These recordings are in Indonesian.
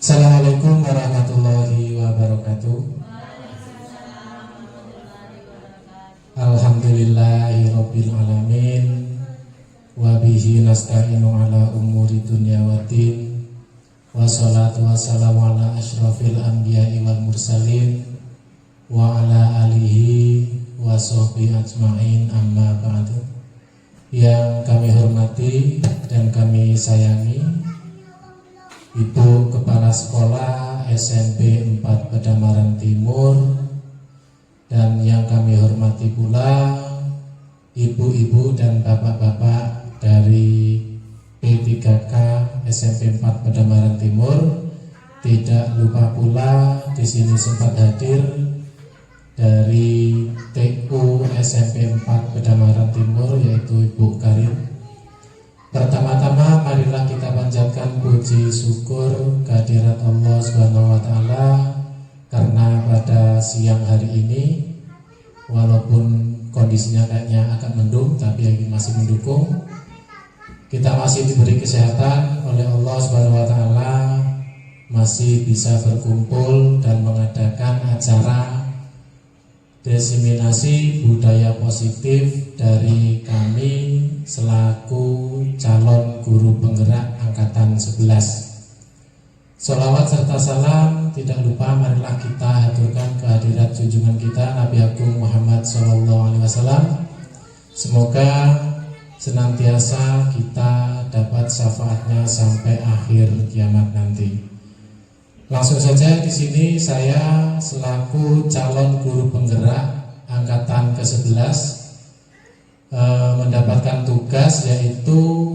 Assalamualaikum warahmatullahi wabarakatuh. Alhamdulillahirabbil alamin. Wa bihi nasta'inu ala umuri dunya waddin. Wassalatu wassalamu ala asyrafil anbiya'i wal mursalin wa ala alihi wa sahbihi ajma'in, amma ba'du. Yang kami hormati dan kami sayangi Ibu Kepala Sekolah SMP 4 Pedamaran Timur, dan yang kami hormati pula ibu-ibu dan bapak-bapak dari P3K SMP 4 Pedamaran Timur. Tidak lupa pula di sini sempat hadir dari TU SMP 4 Pedamaran Timur, yaitu Ibu Karim. Pertama-tama marilah kita panjatkan puji syukur kehadirat Allah Subhanahu wa taala, karena pada siang hari ini walaupun kondisinya kayaknya agak mendung, tapi yang masih mendukung. Kita masih diberi kesehatan oleh Allah Subhanahu wa taala, masih bisa berkumpul dan mengadakan acara diseminasi budaya positif dari kami selaku calon guru penggerak angkatan 11. Sholawat serta salam tidak lupa marilah kita haturkan kehadirat junjungan kita Nabi Agung Muhammad SAW. Semoga senantiasa kita dapat syafaatnya sampai akhir kiamat nanti. Langsung saja di sini saya selaku calon guru penggerak angkatan ke-11 mendapatkan tugas, yaitu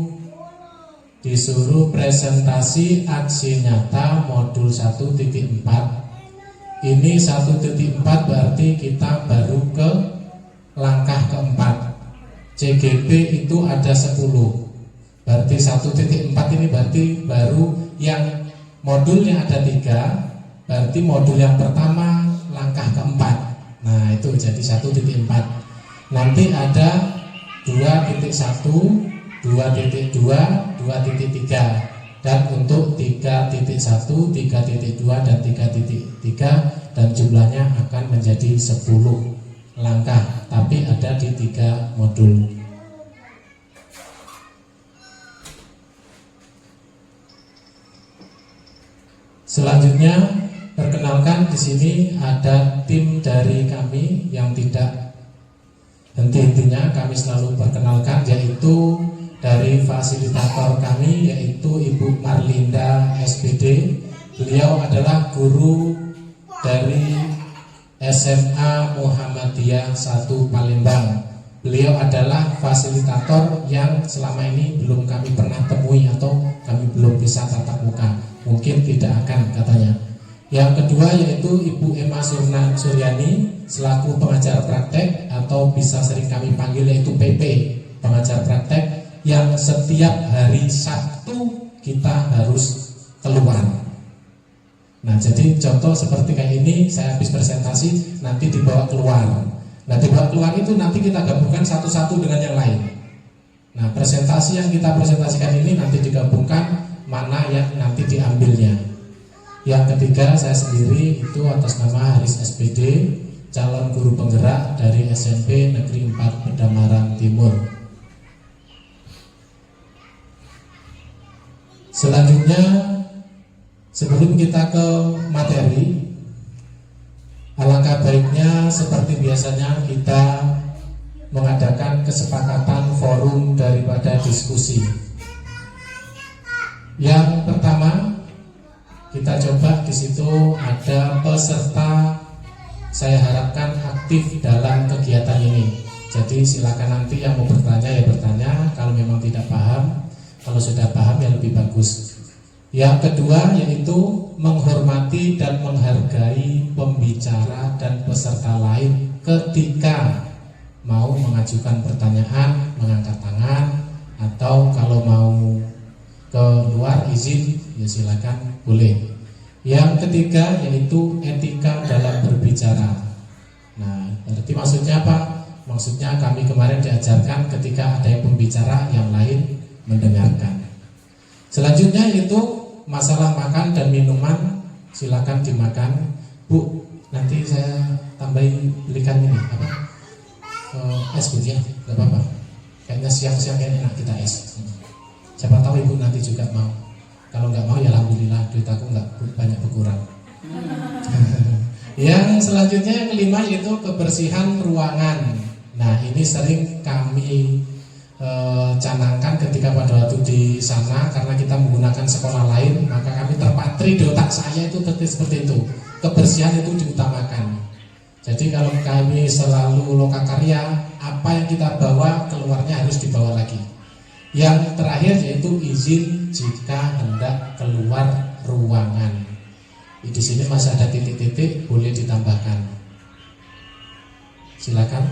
disuruh presentasi aksi nyata modul 1.4. Ini 1.4 berarti kita baru ke langkah keempat. CGP itu ada 10. Berarti 1.4 ini berarti baru yang modulnya ada 3, berarti modul yang pertama langkah keempat. Nah itu jadi 1.4. Nanti ada 2.1, 2.2, 2.3, dan untuk 3.1, 3.2 dan 3.3, dan jumlahnya akan menjadi 10 langkah, tapi ada di 3 modul. Selanjutnya, perkenalkan di sini ada tim dari kami yang tidak henti-hentinya kami selalu perkenalkan, yaitu dari fasilitator kami, yaitu Ibu Marlinda SPD. Beliau adalah guru dari SMA Muhammadiyah 1 Palembang. Beliau adalah fasilitator yang selama ini belum kami pernah temui atau kami belum bisa tatap muka. Mungkin tidak akan katanya. Yang kedua yaitu Ibu Emma Suryani selaku pengajar praktek, atau bisa sering kami panggil yaitu PP, pengajar praktek, yang setiap hari Sabtu kita harus keluar. Nah jadi contoh seperti kayak ini, saya habis presentasi nanti dibawa keluar. Nah dibawa keluar itu nanti kita gabungkan satu-satu dengan yang lain. Nah presentasi yang kita presentasikan ini nanti digabungkan mana yang nanti diambilnya. Yang ketiga saya sendiri itu atas nama Haris SPD, calon guru penggerak dari SMP Negeri 4 Pedamaran Timur. Selanjutnya, sebelum kita ke materi, alangkah baiknya seperti biasanya kita mengadakan kesepakatan forum daripada diskusi. Yang pertama, kita coba di situ ada peserta, saya harapkan aktif dalam kegiatan ini. Jadi silakan nanti yang mau bertanya ya bertanya, kalau memang tidak paham, kalau sudah paham ya lebih bagus. Yang kedua yaitu menghormati dan menghargai pembicara dan peserta lain ketika mau mengajukan pertanyaan, mengangkat tangan, atau kalau mau keluar izin ya silakan boleh. Yang ketiga yaitu etika dalam berbicara. Nah berarti maksudnya apa? Maksudnya kami kemarin diajarkan ketika ada yang pembicara yang lain mendengarkan. Selanjutnya itu masalah makan dan minuman silakan dimakan. Bu, nanti saya tambahin belikan ini apa? Es Bu ya, nggak apa-apa. Kayaknya siang-siang enak kita es. Siapa tahu ibu nanti juga mau. Kalau nggak mau ya alhamdulillah, duit aku nggak banyak berkurang. Yang selanjutnya yang kelima yaitu kebersihan ruangan. Nah ini sering kami canangkan ketika pada waktu di sana, karena kita menggunakan sekolah lain, maka kami terpatri di otak saya itu seperti itu. Kebersihan itu diutamakan. Jadi kalau kami selalu lokakarya, apa yang kita bawa keluarnya harus dibawa lagi. Yang terakhir yaitu izin jika hendak keluar ruangan. Di sini masih ada titik-titik, boleh ditambahkan. Silakan.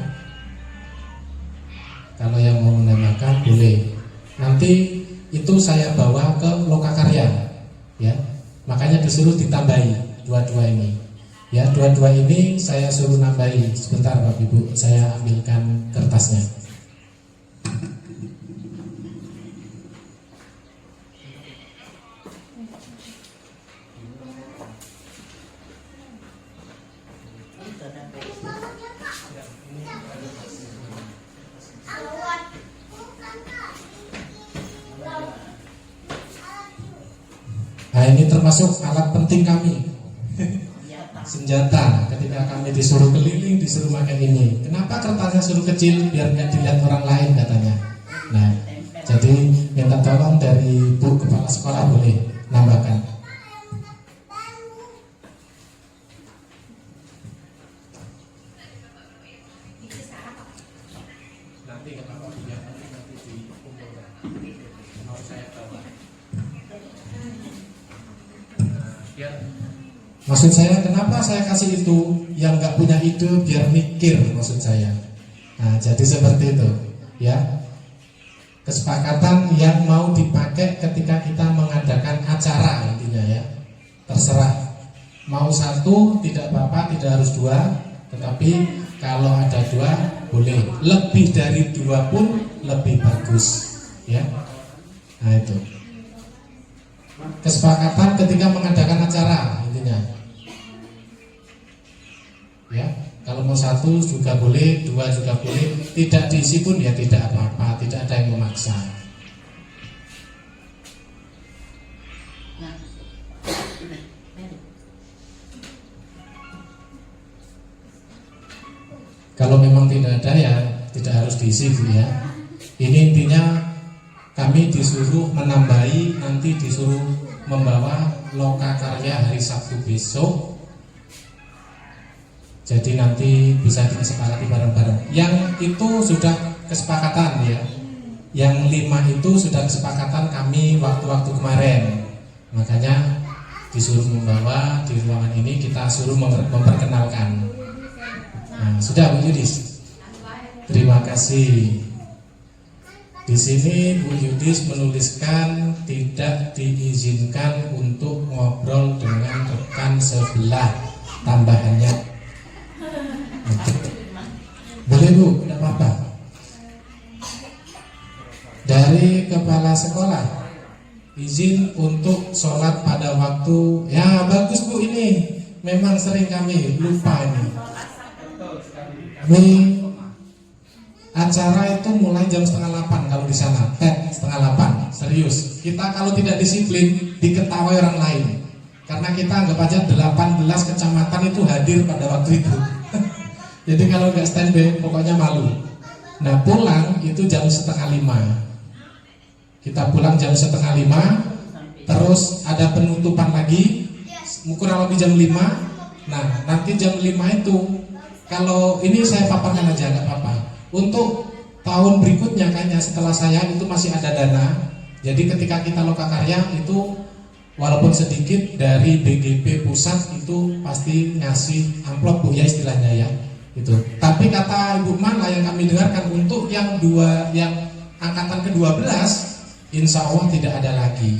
Kalau yang mau menambahkan boleh. Nanti itu saya bawa ke lokakarya, ya. Makanya disuruh ditambahi dua-dua ini. Ya, dua-dua ini saya suruh nambahi. Sebentar Bapak Ibu, saya ambilkan kertasnya. Nah, ini termasuk alat penting kami. Senjata ketika kami disuruh keliling, disuruh makan ini. Kenapa kertasnya suruh kecil? Biar nggak dilihat orang lain katanya. Nah, jadi minta tolong dari Bu Kepala Sekolah boleh nambahkan. Nanti kenapa biar nanti dikumpulkan. Mau saya bawa. Biar maksud saya kenapa saya kasih itu, yang nggak punya ide biar mikir maksud saya. Nah jadi seperti itu ya. Kesepakatan yang mau dipakai ketika kita mengadakan acara intinya ya. Terserah mau satu tidak apa-apa, tidak harus dua. Tetapi kalau ada dua boleh. Lebih dari dua pun lebih bagus ya. Nah itu kesepakatan ketika mengadakan acara intinya. Ya, kalau mau satu juga boleh, dua juga boleh, tidak diisi pun ya tidak apa-apa, tidak ada yang memaksa. Kalau memang tidak ada ya tidak harus diisi Bu ya. Ini intinya kami disuruh menambahi, nanti disuruh membawa lokakarya hari Sabtu besok. Jadi nanti bisa disepakati bareng-bareng. Yang itu sudah kesepakatan ya. Yang 5 itu sudah kesepakatan kami waktu-waktu kemarin. Makanya disuruh membawa di ruangan ini, kita suruh memperkenalkan. Nah, sudah Bu Yudis. Terima kasih. Di sini Bu Yudis menuliskan tidak diizinkan untuk ngobrol dengan rekan sebelah. Tambahannya boleh Bu, tidak apa-apa. Dari kepala sekolah izin untuk sholat pada waktu. Ya bagus Bu, ini memang sering kami lupa ini. Acara itu mulai jam 7:30 kalau di sana. 7:30, serius. Kita kalau tidak disiplin diketahui orang lain. Karena kita anggap aja 18 kecamatan itu hadir pada waktu itu. Jadi kalau nggak standby pokoknya malu. Nah pulang itu jam 4:30. Kita pulang jam 4:30. Terus ada penutupan lagi kurang lebih jam 5. Nah nanti jam 5 itu, kalau ini saya paparkan aja nggak apa-apa. Untuk tahun berikutnya kayaknya setelah saya itu masih ada dana. Jadi ketika kita lokakarya itu walaupun sedikit dari BGP pusat itu pasti ngasih amplop Bu ya istilahnya ya. Itu. Tapi kata Ibu Mala yang kami dengarkan untuk yang angkatan ke-12 insya Allah tidak ada lagi.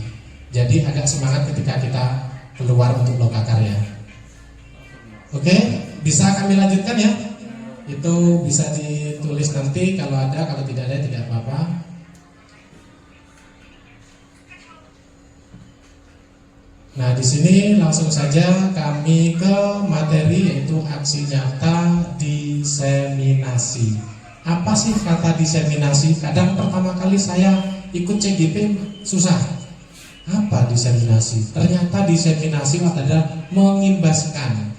Jadi agak semangat ketika kita keluar untuk lokakarya. Oke, bisa kami lanjutkan ya? Itu bisa ditulis nanti kalau ada, kalau tidak ada tidak apa-apa. Nah, di sini langsung saja kami ke materi, yaitu aksi nyata diseminasi. Apa sih kata diseminasi? Kadang pertama kali saya ikut CGP susah. Apa diseminasi? Ternyata diseminasi adalah mengimbaskan.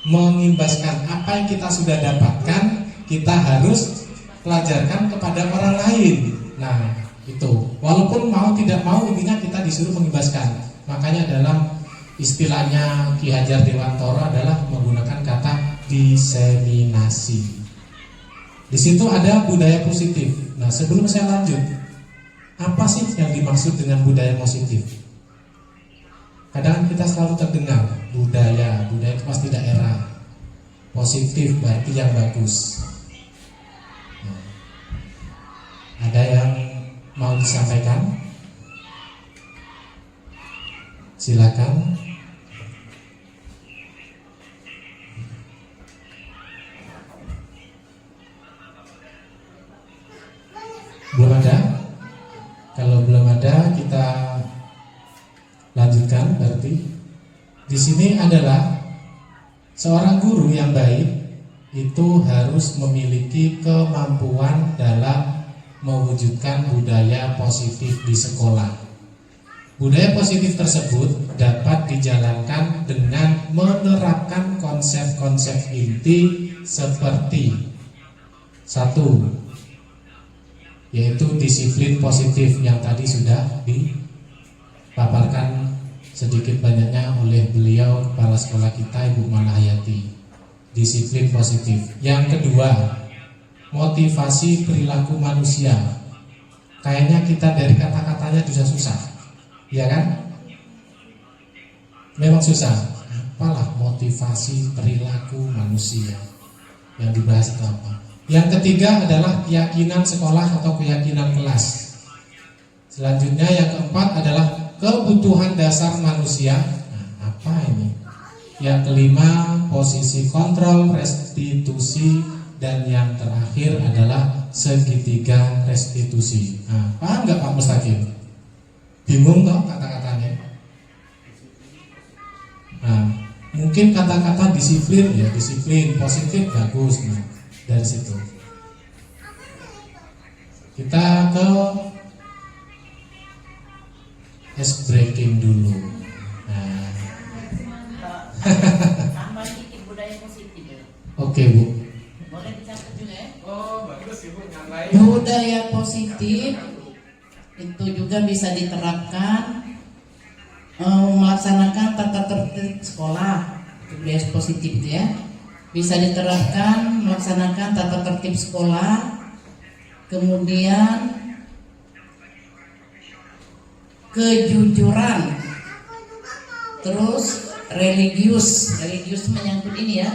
Mengimbaskan apa yang kita sudah dapatkan, kita harus pelajarkan kepada orang lain. Nah, itu. Walaupun mau tidak mau, intinya kita disuruh mengimbaskan. Makanya dalam istilahnya Ki Hajar Dewantoro adalah menggunakan kata diseminasi. Di situ ada budaya positif. Nah, sebelum saya lanjut, apa sih yang dimaksud dengan budaya positif? Kadang kita selalu terdengar budaya itu pasti daerah. Positif berarti yang bagus. Nah, ada yang mau disampaikan? Silakan. Belum ada? Kalau belum ada, kita lanjutkan. Berarti di sini adalah seorang guru yang baik itu harus memiliki kemampuan dalam mewujudkan budaya positif di sekolah. Budaya positif tersebut dapat dijalankan dengan menerapkan konsep-konsep inti seperti 1. Yaitu disiplin positif yang tadi sudah dipaparkan sedikit banyaknya oleh beliau, kepala sekolah kita, Ibu Malahayati. Disiplin positif. Yang kedua, motivasi perilaku manusia. Kayaknya kita dari kata-katanya bisa susah, ya kan? Memang susah. Apalah motivasi perilaku manusia? Yang dibahas itu apa? Yang ketiga adalah keyakinan sekolah atau keyakinan kelas. Selanjutnya yang keempat adalah kebutuhan dasar manusia. Nah, apa ini? Yang kelima, posisi kontrol, restitusi, dan yang terakhir adalah segitiga restitusi. Nah, paham nggak Pak Mustaqim? Bingung toh kata-katanya? Nah, mungkin kata-kata disiplin, ya disiplin positif bagus. Nah, dari situ kita ke ice breaking dulu. Nah. Tambah sedikit budaya positif ya. Oke, Bu. Boleh dicatat juga ya. Oh, bagus Ibu, yang lain. Budaya positif itu juga bisa diterapkan melaksanakan tata tertib sekolah. Budaya positif itu ya. Bisa diterapkan melaksanakan tata tertib sekolah. Kemudian kejujuran. Terus religius menyangkut ini ya,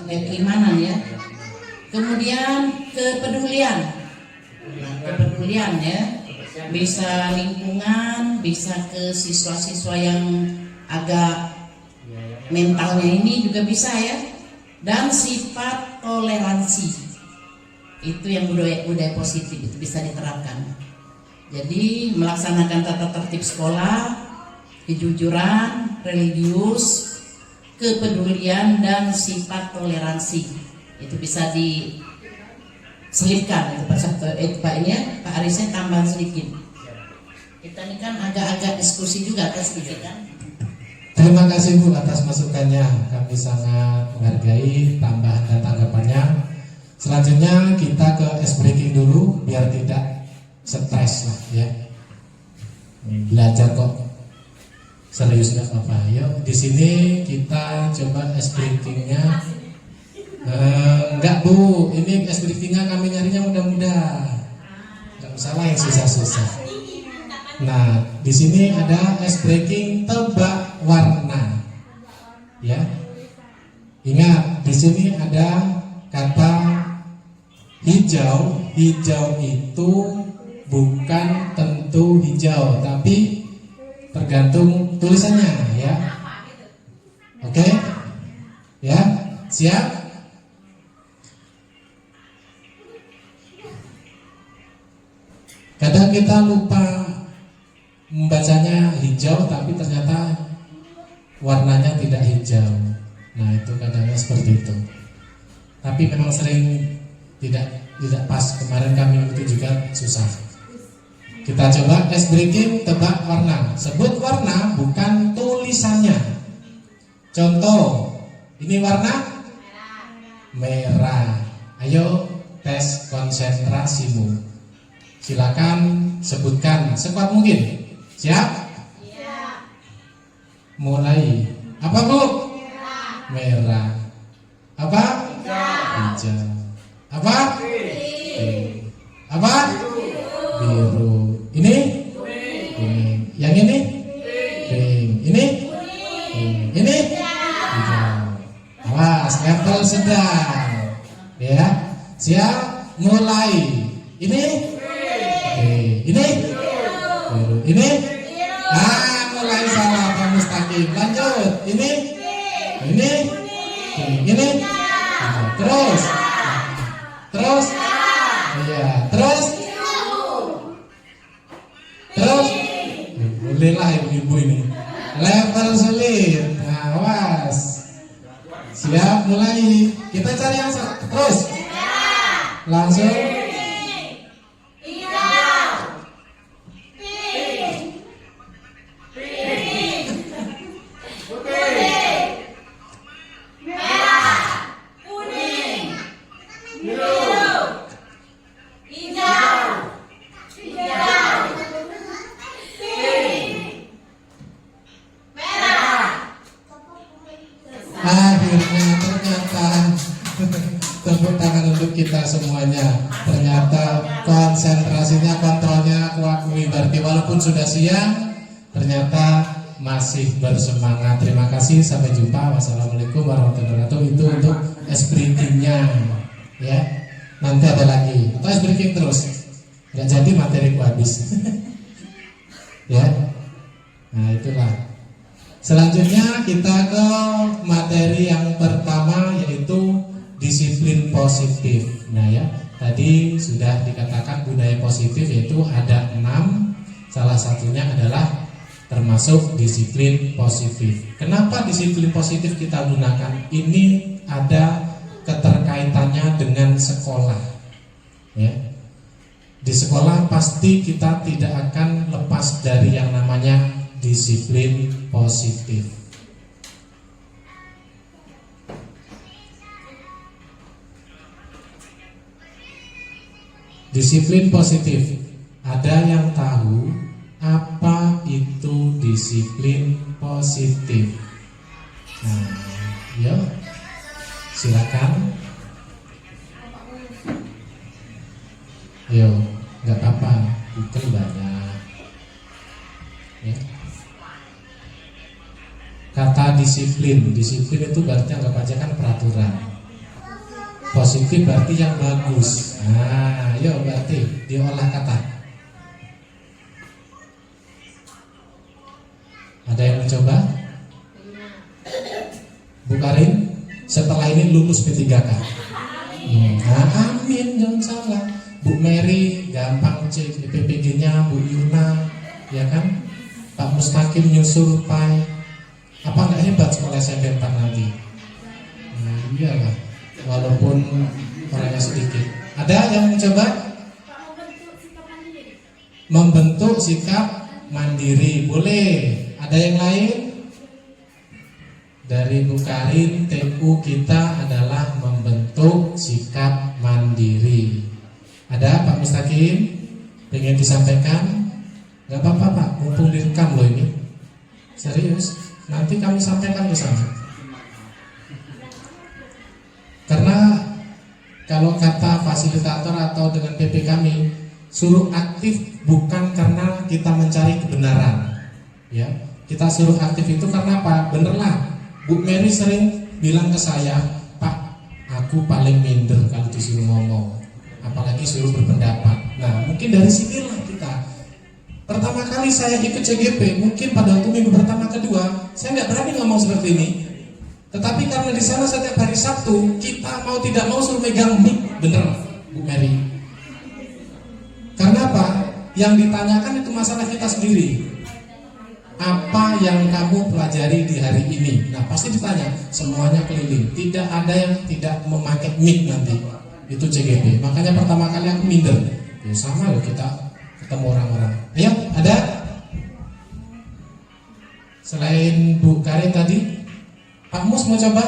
keimanan ya. Kemudian kepedulian ya, bisa lingkungan, bisa ke siswa-siswa yang agak mentalnya ini juga bisa ya. Dan sifat toleransi, itu yang budaya positif itu bisa diterapkan. Jadi melaksanakan tata tertib sekolah, kejujuran, religius, kepedulian, dan sifat toleransi itu bisa diselipkan. Itu Pak ini ya, Pak Arisnya tambah sedikit. Kita ini kan agak-agak diskusi juga kan sedikit kan. Terima kasih Bu atas masukannya. Kami sangat menghargai tambahan dan tanggapannya. Selanjutnya kita ke ice breaking dulu biar tidak stres lah ya. Belajar kok serius nggak apa-apa. Yuk di sini kita coba ice breakingnya. Enggak Bu, ini ice breakingnya kami nyarinya mudah-mudah. Enggak usah lah yang susah-susah. Nah, di sini ada ice breaking tebak warna. Ya. Ingat, di sini ada kata hijau. Hijau itu bukan tentu hijau, tapi tergantung tulisannya ya. Oke? Ya, siap? Kadang kita lupa membacanya hijau tapi ternyata warnanya tidak hijau. Nah itu kadangnya seperti itu. Tapi memang sering tidak pas. Kemarin kami itu juga susah. Kita coba ice breaking, tebak warna. Sebut warna bukan tulisannya. Contoh, ini warna merah. Ayo tes konsentrasimu. Silakan sebutkan sekuat mungkin. Siap? Siap. Mulai. Apa Bu? Merah. Apa? Hijau. Apa? Apa? Biru. Ini? Kuning. Yang ini? Pink. Ini? Ini? Hijau. Awas, level sedang. Ya. Siap? Mulai. Ini? Ini? Biru. Ini? Mulai salah Pak Mustaqim. Lanjut. Ini? Ini? Ini? Terus? Terus? Iya. Terus? Terus? Bolehlah ibu-ibu ini. Level sulit. Nah, awas. Siap, mulai. Kita cari yang terus. Langsung. Akhirnya ternyata tepuk tangan untuk kita semuanya. Ternyata konsentrasinya, kontrolnya aku akui. Berarti walaupun sudah siang, ternyata masih bersemangat. Terima kasih, sampai jumpa. Wassalamualaikum warahmatullahi wabarakatuh. Itu untuk ice breaking-nya, ya. Nanti ada lagi. Atau ice breaking terus. Nggak jadi materiku habis. Ya. Nah itulah. Selanjutnya kita ke materi yang pertama, yaitu disiplin positif. Nah ya, tadi sudah dikatakan budaya positif, yaitu ada 6. Salah satunya adalah termasuk disiplin positif. Kenapa disiplin positif kita gunakan? Ini ada keterkaitannya dengan sekolah. Ya. Di sekolah pasti kita tidak akan lepas dari yang namanya disiplin positif. Disiplin positif. Ada yang tahu apa itu disiplin positif? Nah, yuk, silakan. Yo, nggak apa-apa, Google banyak. Ya. Kata disiplin itu berarti anggap aja kan peraturan. Positif berarti yang bagus. Nah, yo berarti diolah kata. Ada yang mencoba? Bu Karin, setelah ini lulus P3K. Nah, amin, jangan salah. Bu Mary gampang cek PPG-nya, Bu Yuna, ya kan? Pak Mustaqim nyusul Pai. Apa nggak hebat sekolah SMP 4 nanti? Nah, iyalah, walaupun orangnya sedikit. Ada yang mencoba? Membentuk sikap mandiri, boleh. Ada yang lain? Dari Bu Karin, TU kita adalah membentuk sikap mandiri. Ada Pak Mustaqim? Pengen disampaikan? Gak apa-apa Pak, mumpung direkam loh ini. Serius, nanti kami sampaikan ke sana. Karena kalau kata fasilitator atau dengan PP kami, suruh aktif bukan karena kita mencari kebenaran. Ya, kita suruh aktif itu karena apa? Benerlah, Bu Mary sering bilang ke saya, Pak, aku paling minder kalau disuruh ngomong, apalagi suruh berpendapat. Nah, mungkin dari sinilah kita. Pertama kali saya ikut CGP, mungkin pada waktu minggu pertama kedua, saya nggak berani ngomong seperti ini. Tetapi karena di sana setiap hari Sabtu, kita mau tidak mau suruh megang mic, bener, Bu Mary. Karena apa? Yang ditanyakan itu masalah kita sendiri. apa yang kamu pelajari di hari ini? Nah, pasti ditanya, semuanya keliling. Tidak ada yang tidak memakai mic nanti. Itu CGP. Makanya pertama kali aku minder. Ya sama loh kita ketemu orang-orang. Ayo, ada? Selain Bu Karin tadi, Pak Mus mau coba?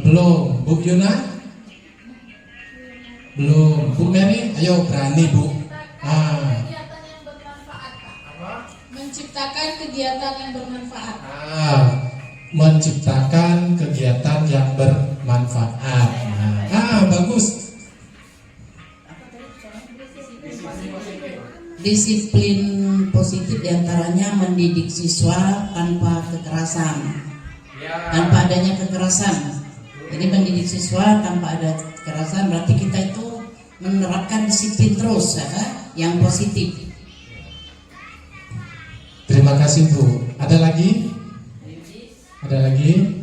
Belum. Bu Yuna? Belum. Bu Mary? Ayo berani Bu. Menciptakan kegiatan yang bermanfaat. Menciptakan kegiatan yang bermanfaat. Bagus. Disiplin positif diantaranya mendidik siswa tanpa kekerasan, tanpa adanya kekerasan. Jadi mendidik siswa tanpa ada kekerasan berarti kita itu menerapkan disiplin terus yang positif. Terima kasih Bu. Ada lagi? Ada lagi?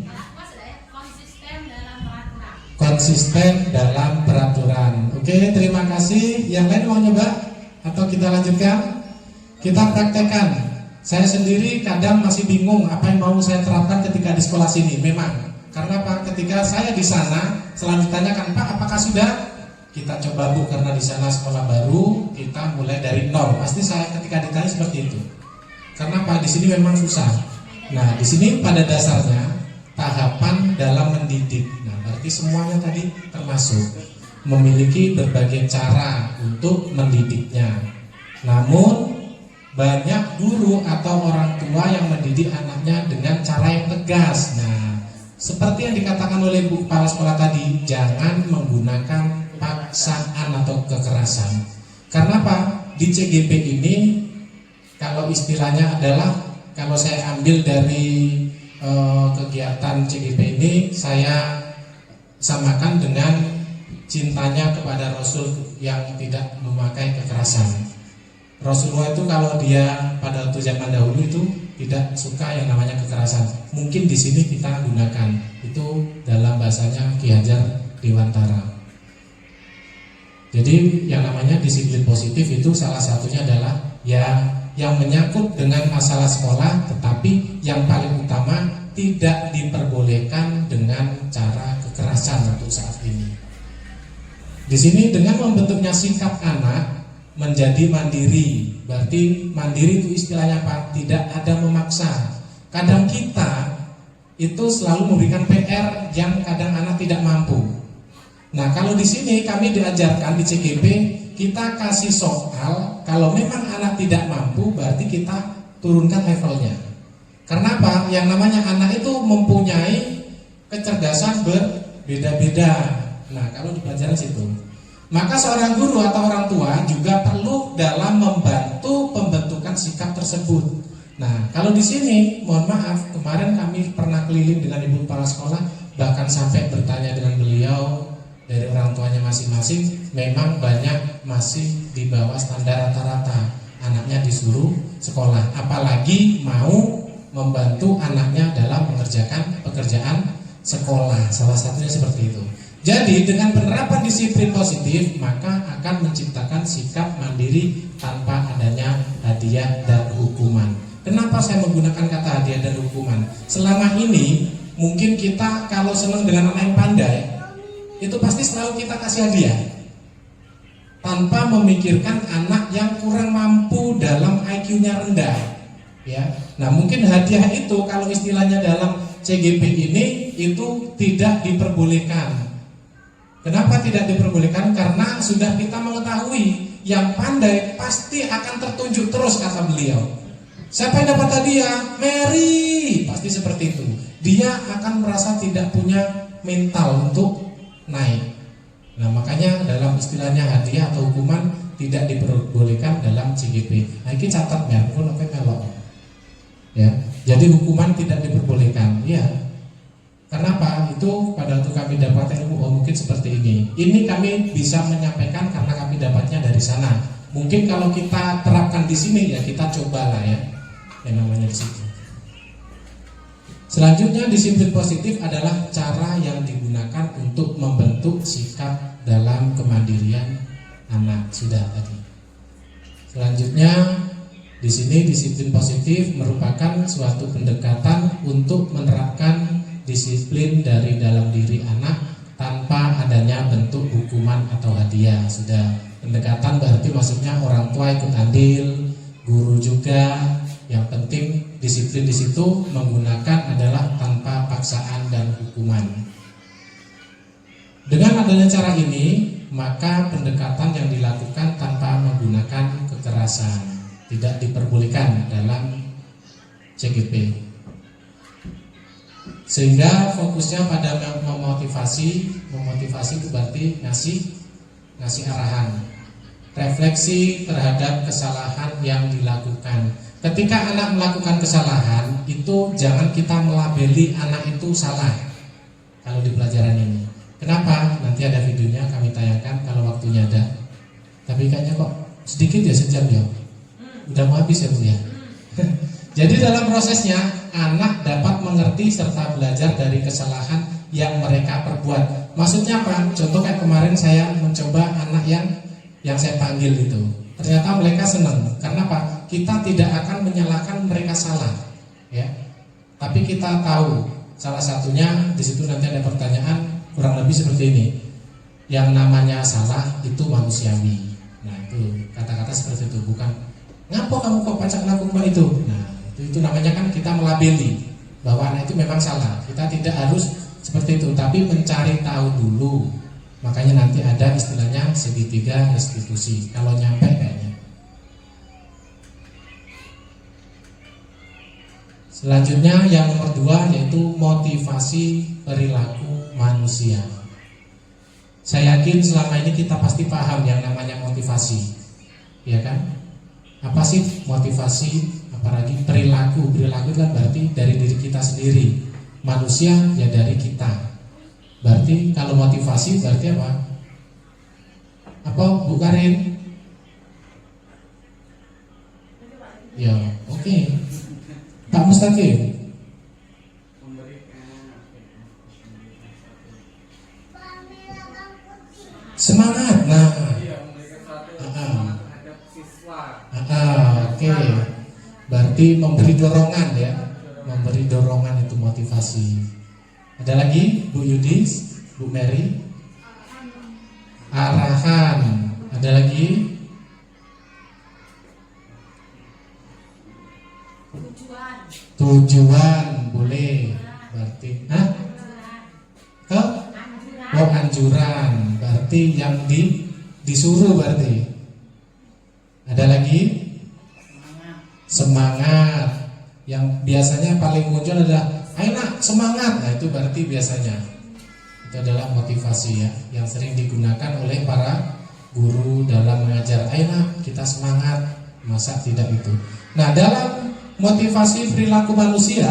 Konsisten dalam peraturan. Oke, terima kasih. Yang lain mau nyoba? Atau kita lanjutkan? Kita praktekkan. Saya sendiri kadang masih bingung apa yang mau saya terapkan ketika di sekolah sini. Memang, karena Pak, ketika saya di sana, selanjutnya kan Pak, apakah sudah? Kita coba Bu, karena di sana sekolah baru, kita mulai dari nol. Pasti saya ketika ditanya seperti itu. Karena Pak, di sini memang susah. Nah, di sini pada dasarnya tahapan dalam mendidik. Nah, berarti semuanya tadi termasuk memiliki berbagai cara untuk mendidiknya. Namun banyak guru atau orang tua yang mendidik anaknya dengan cara yang tegas. Nah, seperti yang dikatakan oleh Bu Kepala Sekolah tadi, jangan menggunakan paksaan atau kekerasan. Karena Pak, di CGP ini kalau istilahnya adalah, kalau saya ambil dari kegiatan CGP ini, saya samakan dengan cintanya kepada Rasul yang tidak memakai kekerasan. Rasulullah itu kalau dia pada waktu zaman dahulu itu tidak suka yang namanya kekerasan. Mungkin di sini kita gunakan itu dalam bahasanya Ki Hajar Dewantara. Jadi yang namanya disiplin positif itu salah satunya adalah yang menyangkut dengan masalah sekolah, tetapi yang paling utama tidak diperbolehkan dengan cara kekerasan untuk saat ini. Di sini dengan membentuknya sikap anak menjadi mandiri. Berarti mandiri itu istilahnya Pak, tidak ada memaksa. Kadang kita itu selalu memberikan PR yang kadang anak tidak mampu. Nah, kalau di sini kami diajarkan di CGP, kita kasih soal, kalau memang anak tidak mampu berarti kita turunkan levelnya. Karena apa? Yang namanya anak itu mempunyai kecerdasan berbeda-beda. Nah, kalau di pelajaran situ, maka seorang guru atau orang tua juga perlu dalam membantu pembentukan sikap tersebut. Nah, kalau di sini, mohon maaf, kemarin kami pernah keliling dengan Ibu Kepala Sekolah, bahkan sampai bertanya dengan beliau dari orang tuanya masing-masing, memang banyak masih di bawah standar rata-rata. Anaknya disuruh sekolah, apalagi mau membantu anaknya dalam mengerjakan pekerjaan sekolah. Salah satunya seperti itu. Jadi dengan penerapan disiplin positif, maka akan menciptakan sikap mandiri tanpa adanya hadiah dan hukuman. Kenapa saya menggunakan kata hadiah dan hukuman? Selama ini mungkin kita kalau senang dengan anak yang pandai, itu pasti selalu kita kasih hadiah, tanpa memikirkan anak yang kurang mampu dalam IQ-nya rendah. Ya, nah mungkin hadiah itu kalau istilahnya dalam CGP ini itu tidak diperbolehkan. Kenapa tidak diperbolehkan? Karena sudah kita mengetahui yang pandai pasti akan tertunjuk terus, kata beliau. Siapa yang dapat hadiah? Mary, pasti seperti itu. Dia akan merasa tidak punya mental untuk naik. Nah, makanya dalam istilahnya hadiah atau hukuman tidak diperbolehkan dalam CGP. Nah, ini catat ya, pun oke melok. Ya, jadi hukuman tidak diperbolehkan. Ya. Karena apa? Itu pada waktu kami dapat ilmu, mungkin seperti ini. Ini kami bisa menyampaikan karena kami dapatnya dari sana. Mungkin kalau kita terapkan di sini ya kita cobalah ya, yang namanya di situ. Selanjutnya disiplin positif adalah cara yang digunakan untuk membentuk sikap dalam kemandirian anak. Sudah tadi. Selanjutnya Di sini disiplin positif merupakan suatu pendekatan untuk menerapkan disiplin dari dalam diri anak tanpa adanya bentuk hukuman atau hadiah. Sudah pendekatan berarti maksudnya orang tua ikut andil, guru juga. Yang penting disiplin di situ menggunakan adalah tanpa paksaan dan hukuman. Dengan adanya cara ini, maka pendekatan yang dilakukan tanpa menggunakan kekerasan tidak diperbolehkan dalam CGP. Sehingga fokusnya pada memotivasi itu berarti ngasih arahan, refleksi terhadap kesalahan yang dilakukan. Ketika anak melakukan kesalahan, itu jangan kita melabeli anak itu salah. Kalau di pelajaran ini, kenapa? Nanti ada videonya kami tayangkan kalau waktunya ada. Tapi kayaknya kok sedikit ya, sejam ya. Udah mau habis ya Bu ya. Jadi dalam prosesnya anak dapat mengerti serta belajar dari kesalahan yang mereka perbuat. Maksudnya apa? Contoh kayak kemarin saya mencoba anak yang saya panggil itu. Ternyata mereka senang. Karena apa? Kita tidak akan menyalahkan mereka salah, ya. Tapi kita tahu salah satunya di situ nanti ada pertanyaan kurang lebih seperti ini. Yang namanya salah itu manusiawi. Nah itu kata-kata seperti itu, bukan ngapa kamu kok pacak lakukan itu. Nah itu namanya kan kita melabeli bahwa anak itu memang salah. Kita tidak harus seperti itu, tapi mencari tahu dulu. Makanya nanti ada istilahnya segitiga restitusi. Kalau nyampe kayaknya. Selanjutnya yang nomor 2 yaitu motivasi perilaku manusia. Saya yakin selama ini kita pasti paham yang namanya motivasi, ya kan? Apa sih motivasi? Apalagi perilaku itu kan berarti dari diri kita sendiri. Manusia ya dari kita. Berarti kalau motivasi berarti apa? Apa Bu Karin? Ya oke. Pak Mustaqim. Semangat. Nah. Oke. Berarti memberi dorongan ya. Memberi dorongan itu motivasi. Ada lagi Bu Yudis, Bu Mary? Arahan. Ada lagi? Tujuan boleh. Berarti anjuran. Berarti yang disuruh berarti. Ada lagi? Semangat. Yang biasanya paling muncul adalah ayo nak semangat. Nah itu berarti biasanya itu adalah motivasi ya, yang sering digunakan oleh para guru dalam mengajar. Ayo nak kita semangat. Masa tidak itu. Nah dalam motivasi perilaku manusia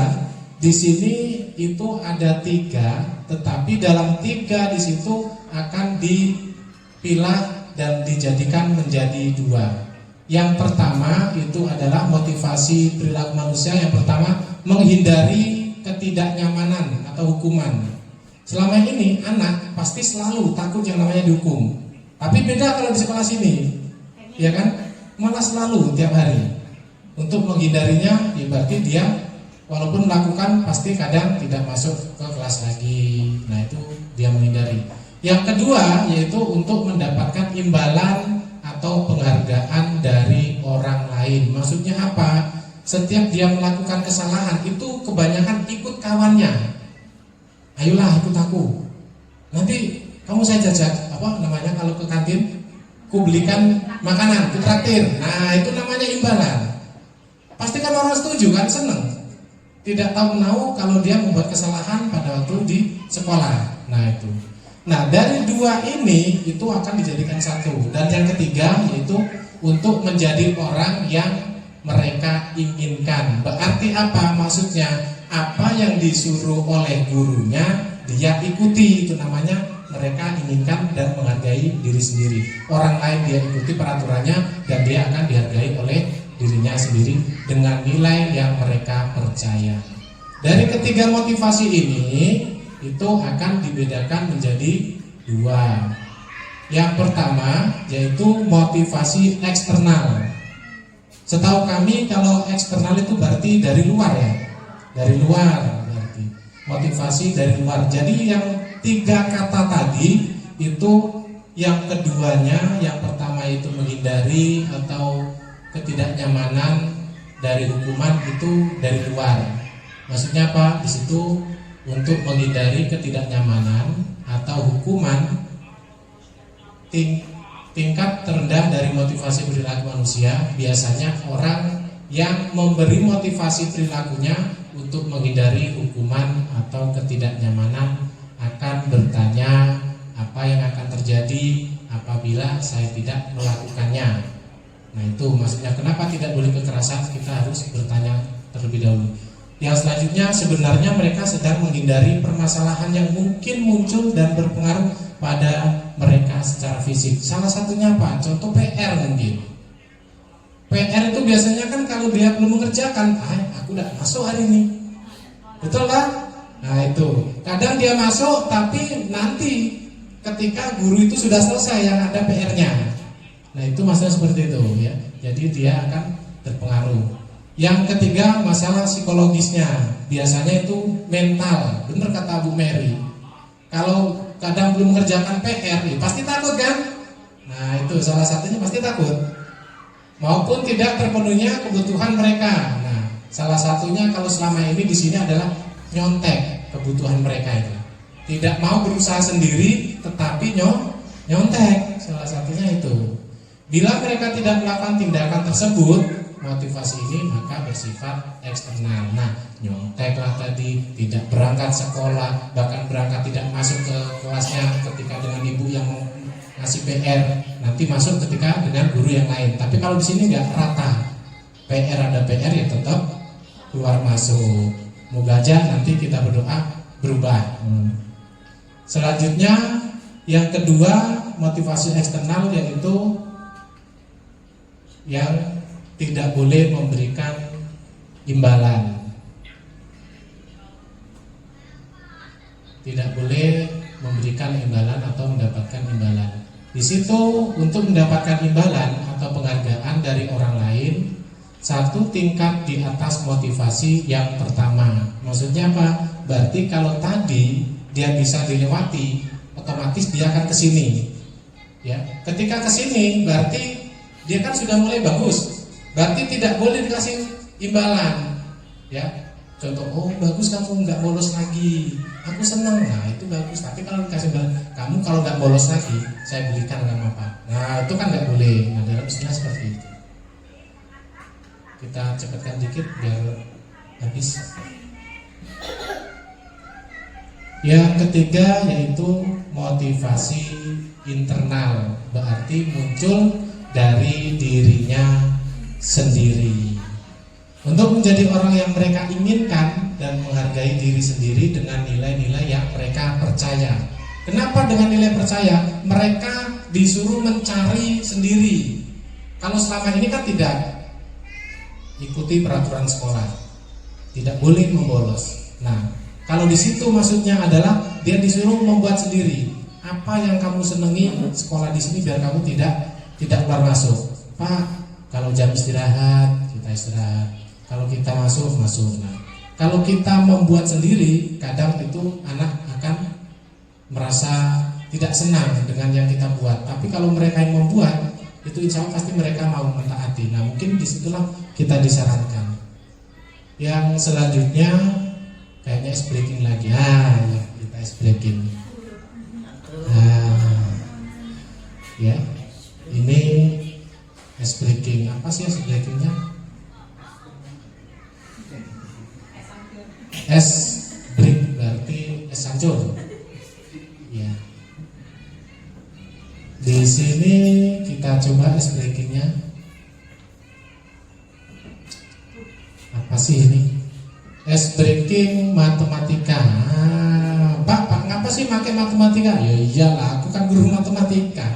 di sini itu ada 3, tetapi dalam 3 di situ akan dipilah dan dijadikan menjadi 2. Yang pertama itu adalah motivasi perilaku manusia. Yang pertama menghindari ketidaknyamanan atau hukuman. Selama ini anak pasti selalu takut yang namanya dihukum. Tapi beda kalau di sekolah sini, ya kan? Malah selalu tiap hari. Untuk menghindarinya, ya berarti dia walaupun melakukan pasti kadang tidak masuk ke kelas lagi. Nah itu dia menghindari. Yang kedua yaitu untuk mendapatkan imbalan atau penghargaan dari orang lain. Maksudnya apa? Setiap dia melakukan kesalahan itu kebanyakan ikut kawannya. Ayolah ikut aku. Nanti kamu saya jajak kalau ke kantin, ku belikan makanan, ku traktir. Nah itu namanya imbalan. Pasti kan orang setuju kan, seneng. Tidak tahu menahu kalau dia membuat kesalahan pada waktu di sekolah. Nah itu. Nah dari 2 ini itu akan dijadikan 1. Dan yang ketiga yaitu untuk menjadi orang yang mereka inginkan. Berarti apa maksudnya? Apa yang disuruh oleh gurunya dia ikuti. Itu namanya mereka inginkan dan menghargai diri sendiri. Orang lain dia ikuti peraturannya dan dia akan dihargai oleh dirinya sendiri dengan nilai yang mereka percaya. Dari ketiga motivasi ini itu akan dibedakan menjadi 2. Yang pertama yaitu motivasi eksternal. Setahu kami kalau eksternal itu berarti dari luar ya, dari luar berarti motivasi dari luar. Jadi yang 3 kata tadi itu yang keduanya, yang pertama itu menghindari atau ketidaknyamanan dari hukuman itu dari luar. Maksudnya apa? Di situ untuk menghindari ketidaknyamanan atau hukuman tingkat terendah dari motivasi perilaku manusia biasanya orang yang memberi motivasi perilakunya untuk menghindari hukuman atau ketidaknyamanan akan bertanya apa yang akan terjadi apabila saya tidak melakukannya. Nah itu maksudnya kenapa tidak boleh kekerasan, kita harus bertanya terlebih dahulu. Yang selanjutnya sebenarnya mereka sedang menghindari permasalahan yang mungkin muncul dan berpengaruh pada mereka secara fisik. Salah satunya apa? Contoh PR mungkin. PR itu biasanya kan kalau dia belum mengerjakan, aku udah masuk hari ini. Betul kan? Nah itu kadang dia masuk tapi nanti ketika guru itu sudah selesai yang ada PR-nya. Nah itu masalah seperti itu ya. Jadi dia akan terpengaruh. Yang ketiga masalah psikologisnya. Biasanya itu mental. Benar kata Bu Mary. Kalau kadang belum mengerjakan PR, pasti takut kan? Nah itu salah satunya pasti takut. Maupun tidak terpenuhinya kebutuhan mereka. Nah salah satunya kalau selama ini di sini adalah nyontek kebutuhan mereka itu. Tidak mau berusaha sendiri, tetapi nyontek. Salah satunya itu. Bila mereka tidak melakukan tindakan tersebut, motivasi ini maka bersifat eksternal. Nah, nyonteklah tadi, tidak berangkat sekolah, bahkan berangkat tidak masuk ke kelasnya ketika dengan ibu yang mau ngasih PR, nanti masuk ketika dengan guru yang lain. Tapi kalau di sini nggak rata, PR ada PR ya tetap keluar masuk. Moga aja nanti kita berdoa berubah. Selanjutnya yang kedua motivasi eksternal yaitu yang tidak boleh memberikan imbalan. Tidak boleh memberikan imbalan atau mendapatkan imbalan. Di situ untuk mendapatkan imbalan atau penghargaan dari orang lain, satu tingkat di atas motivasi yang pertama. Maksudnya apa? Berarti kalau tadi dia bisa dilewati, otomatis dia akan kesini. Ya, ketika kesini berarti dia kan sudah mulai bagus. Berarti tidak boleh dikasih imbalan. Ya, contoh, oh bagus kamu nggak bolos lagi, aku senang. Nah itu bagus. Tapi kalau dikasih imbalan, kamu kalau nggak bolos lagi, saya belikan kamu apa? Nah itu kan nggak boleh. Nah dalam istilah seperti itu. Kita cepatkan dikit biar habis. Yang ketiga yaitu motivasi internal, berarti muncul dari dirinya sendiri. Untuk menjadi orang yang mereka inginkan dan menghargai diri sendiri dengan nilai-nilai yang mereka percaya. Kenapa dengan nilai percaya? Mereka disuruh mencari sendiri. Kalau selama ini kan tidak ikuti peraturan sekolah, tidak boleh membolos. Nah, kalau di situ maksudnya adalah dia disuruh membuat sendiri. Apa yang kamu senangi sekolah di sini biar kamu tidak keluar masuk. Pak, kalau jam istirahat kita istirahat. Kalau kita masuk. Nah, kalau kita membuat sendiri, kadang itu anak akan merasa tidak senang dengan yang kita buat. Tapi kalau mereka yang membuat, itu insya Allah pasti mereka mau mentaati. Nah mungkin disitulah kita disarankan. Yang selanjutnya kayaknya ice breaking lagi. Ya, kita ice breaking. Ya, ini ice breaking. Apa sih ice breakingnya? Es break berarti es hancur. Ya. Di sini kita coba es breakingnya. Apa sih ini? Es breaking matematika. Pak, ngapa sih pakai matematika? Ya iyalah, aku kan guru matematika.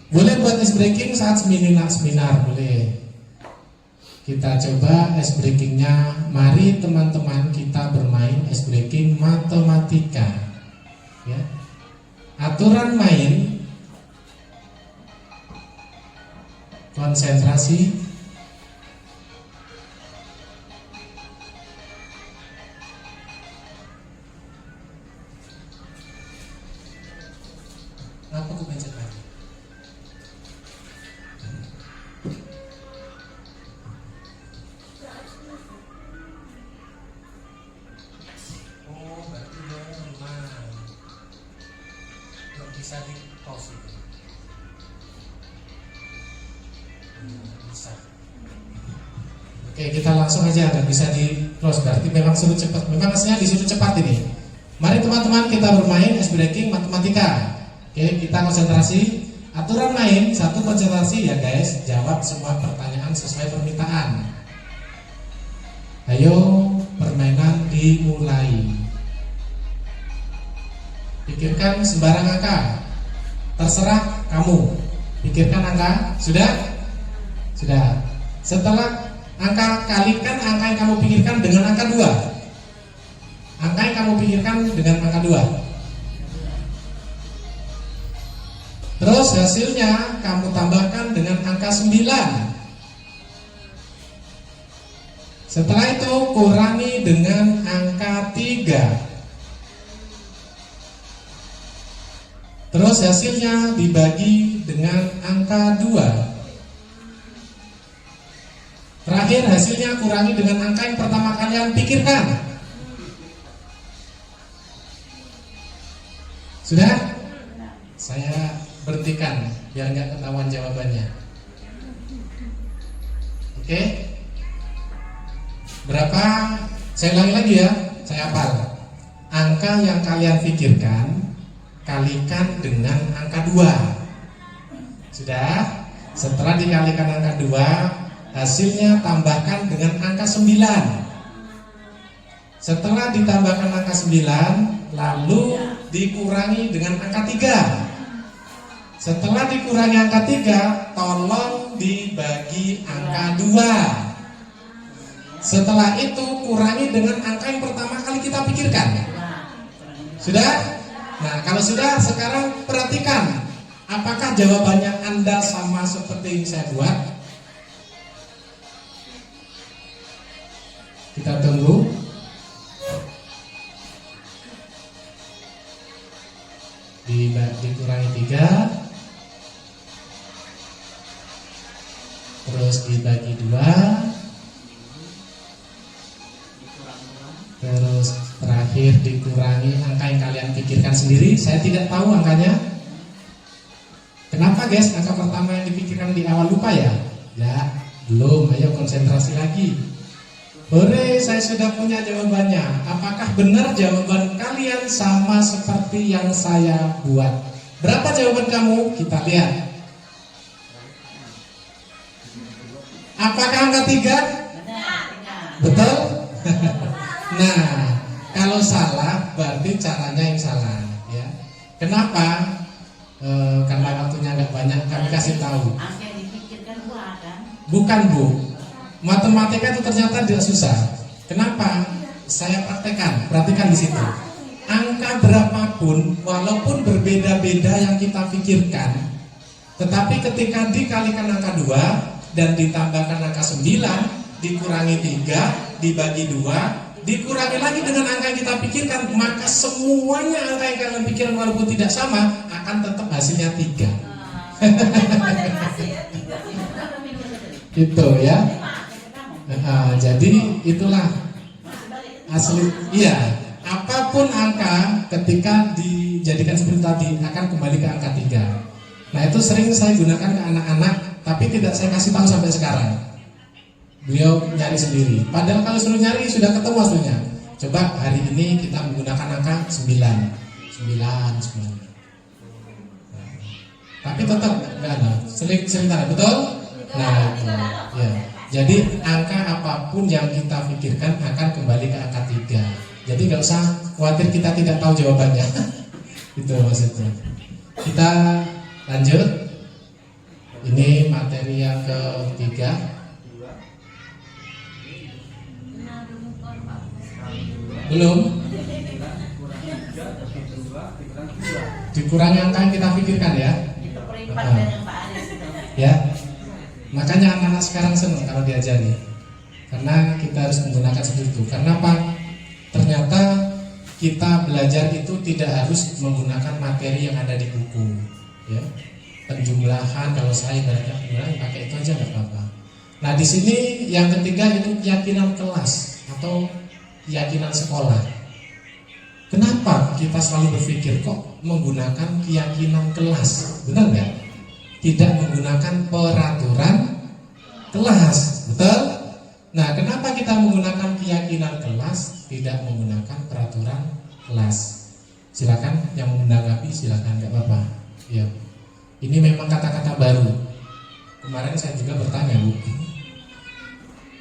Boleh buat es breaking saat seminar boleh. Kita coba es breakingnya. Mari teman-teman kita bermain es breaking matematika. Ya. Aturan main: konsentrasi, Oke, kita langsung aja, nggak bisa di close, berarti memang suruh cepat. Memang aslinya disuruh cepat ini. Mari teman-teman kita bermain ice breaking matematika. Oke, kita konsentrasi. Aturan main, satu konsentrasi ya guys. Jawab semua pertanyaan sesuai permintaan. Ayo, permainan dimulai. Pikirkan sembarang angka. Terserah kamu. Pikirkan angka. Sudah? Sudah. Setelah angka, kalikan angka yang kamu pikirkan dengan angka 2. Angka yang kamu pikirkan dengan angka 2. Terus hasilnya kamu tambahkan dengan angka 9. Setelah itu kurangi dengan angka 3. Terus hasilnya dibagi dengan angka 2. Terakhir hasilnya kurangi dengan angka yang pertama kalian pikirkan. Sudah? Saya berhentikan biar nggak ketahuan jawabannya. Oke? Berapa? Saya ulangi lagi ya. Saya hafal. Angka yang kalian pikirkan kalikan dengan angka 2. Sudah? Setelah dikalikan angka 2, hasilnya tambahkan dengan angka 9. Setelah ditambahkan angka 9, lalu dikurangi dengan angka 3. Setelah dikurangi angka 3, tolong dibagi angka 2. Setelah itu kurangi dengan angka yang pertama kali kita pikirkan. Sudah? Nah, kalau sudah, sekarang perhatikan. Apakah jawabannya Anda sama seperti yang saya buat? Kita tunggu. Dikurangi 3, terus dibagi 2, terus terakhir dikurangi angka yang kalian pikirkan sendiri. Saya tidak tahu angkanya. Kenapa guys? Angka pertama yang dipikirkan di awal lupa ya? Ya, belum. Ayo konsentrasi lagi. Hore, saya sudah punya jawabannya. Apakah benar jawaban kalian sama seperti yang saya buat? Berapa jawaban kamu? Kita lihat. Apakah angka 3? Betul? Nah, kalau salah berarti caranya yang salah ya. Kenapa? Karena waktunya nggak banyak, kami kasih tahu. Angka yang dipikirkan buah kan? Bukan Bu. Matematika itu ternyata tidak susah. Kenapa? Saya praktekkan. Perhatikan di situ. Angka berapapun, walaupun berbeda-beda yang kita pikirkan, tetapi ketika dikalikan angka 2 dan ditambahkan angka 9, dikurangi 3, dibagi 2, dikurangi lagi dengan angka yang kita pikirkan, maka semuanya angka yang kalian pikirkan walaupun tidak sama akan tetap hasilnya 3. Itu ya. Jadi itulah asli. Iya, apapun angka ketika dijadikan seperti tadi akan kembali ke angka 3. Nah, itu sering saya gunakan ke anak-anak, tapi tidak saya kasih tahu sampai sekarang. Beliau nyari sendiri. Padahal kalau suruh nyari sudah ketemu aslinya. Coba hari ini kita menggunakan angka 9. Tapi tetap enggak ada. Sering tanda, betul? Nah, itu. Ya. Jadi angka apapun yang kita pikirkan akan kembali ke angka 3. Jadi nggak usah khawatir kita tidak tahu jawabannya. Itu maksudnya. Kita lanjut. Ini materi yang ketiga. Belum. Dikurangi angka yang kita pikirkan ya. Ya. Makanya anak-anak sekarang senang kalau diajari. Karena kita harus menggunakan seperti itu. Karena apa? Ternyata kita belajar itu tidak harus menggunakan materi yang ada di buku. Ya. Penjumlahan, kalau saya ibaratnya penjumlahan pakai itu aja nggak apa-apa. Nah, di sini yang ketiga itu keyakinan kelas atau keyakinan sekolah. Kenapa kita selalu berpikir kok menggunakan keyakinan kelas? Benar nggak? Tidak menggunakan peraturan kelas, betul? Nah, kenapa kita menggunakan keyakinan kelas, tidak menggunakan peraturan kelas? Silakan yang menanggapi, silakan, nggak apa-apa. Ya, ini memang kata-kata baru. Kemarin saya juga bertanya, Bu.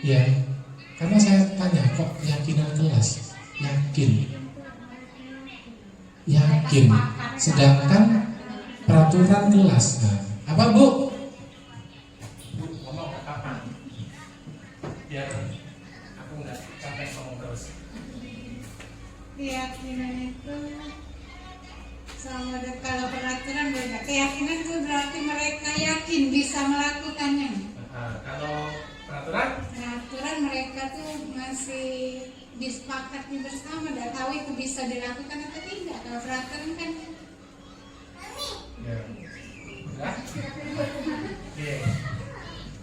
Ya, karena saya tanya, kok keyakinan kelas? Yakin. Sedangkan peraturan kelas. Nah, apa, Bu? ngomong ke kapan biar aku nggak capek ngomong terus. Keyakinan itu sama kalau peraturan beda. Keyakinan itu berarti mereka yakin bisa melakukannya. Kalau peraturan Peraturan mereka tuh masih disepakati bersama, dan tahu itu bisa dilakukan atau tidak. Kalau peraturan kan ya udah. Oke.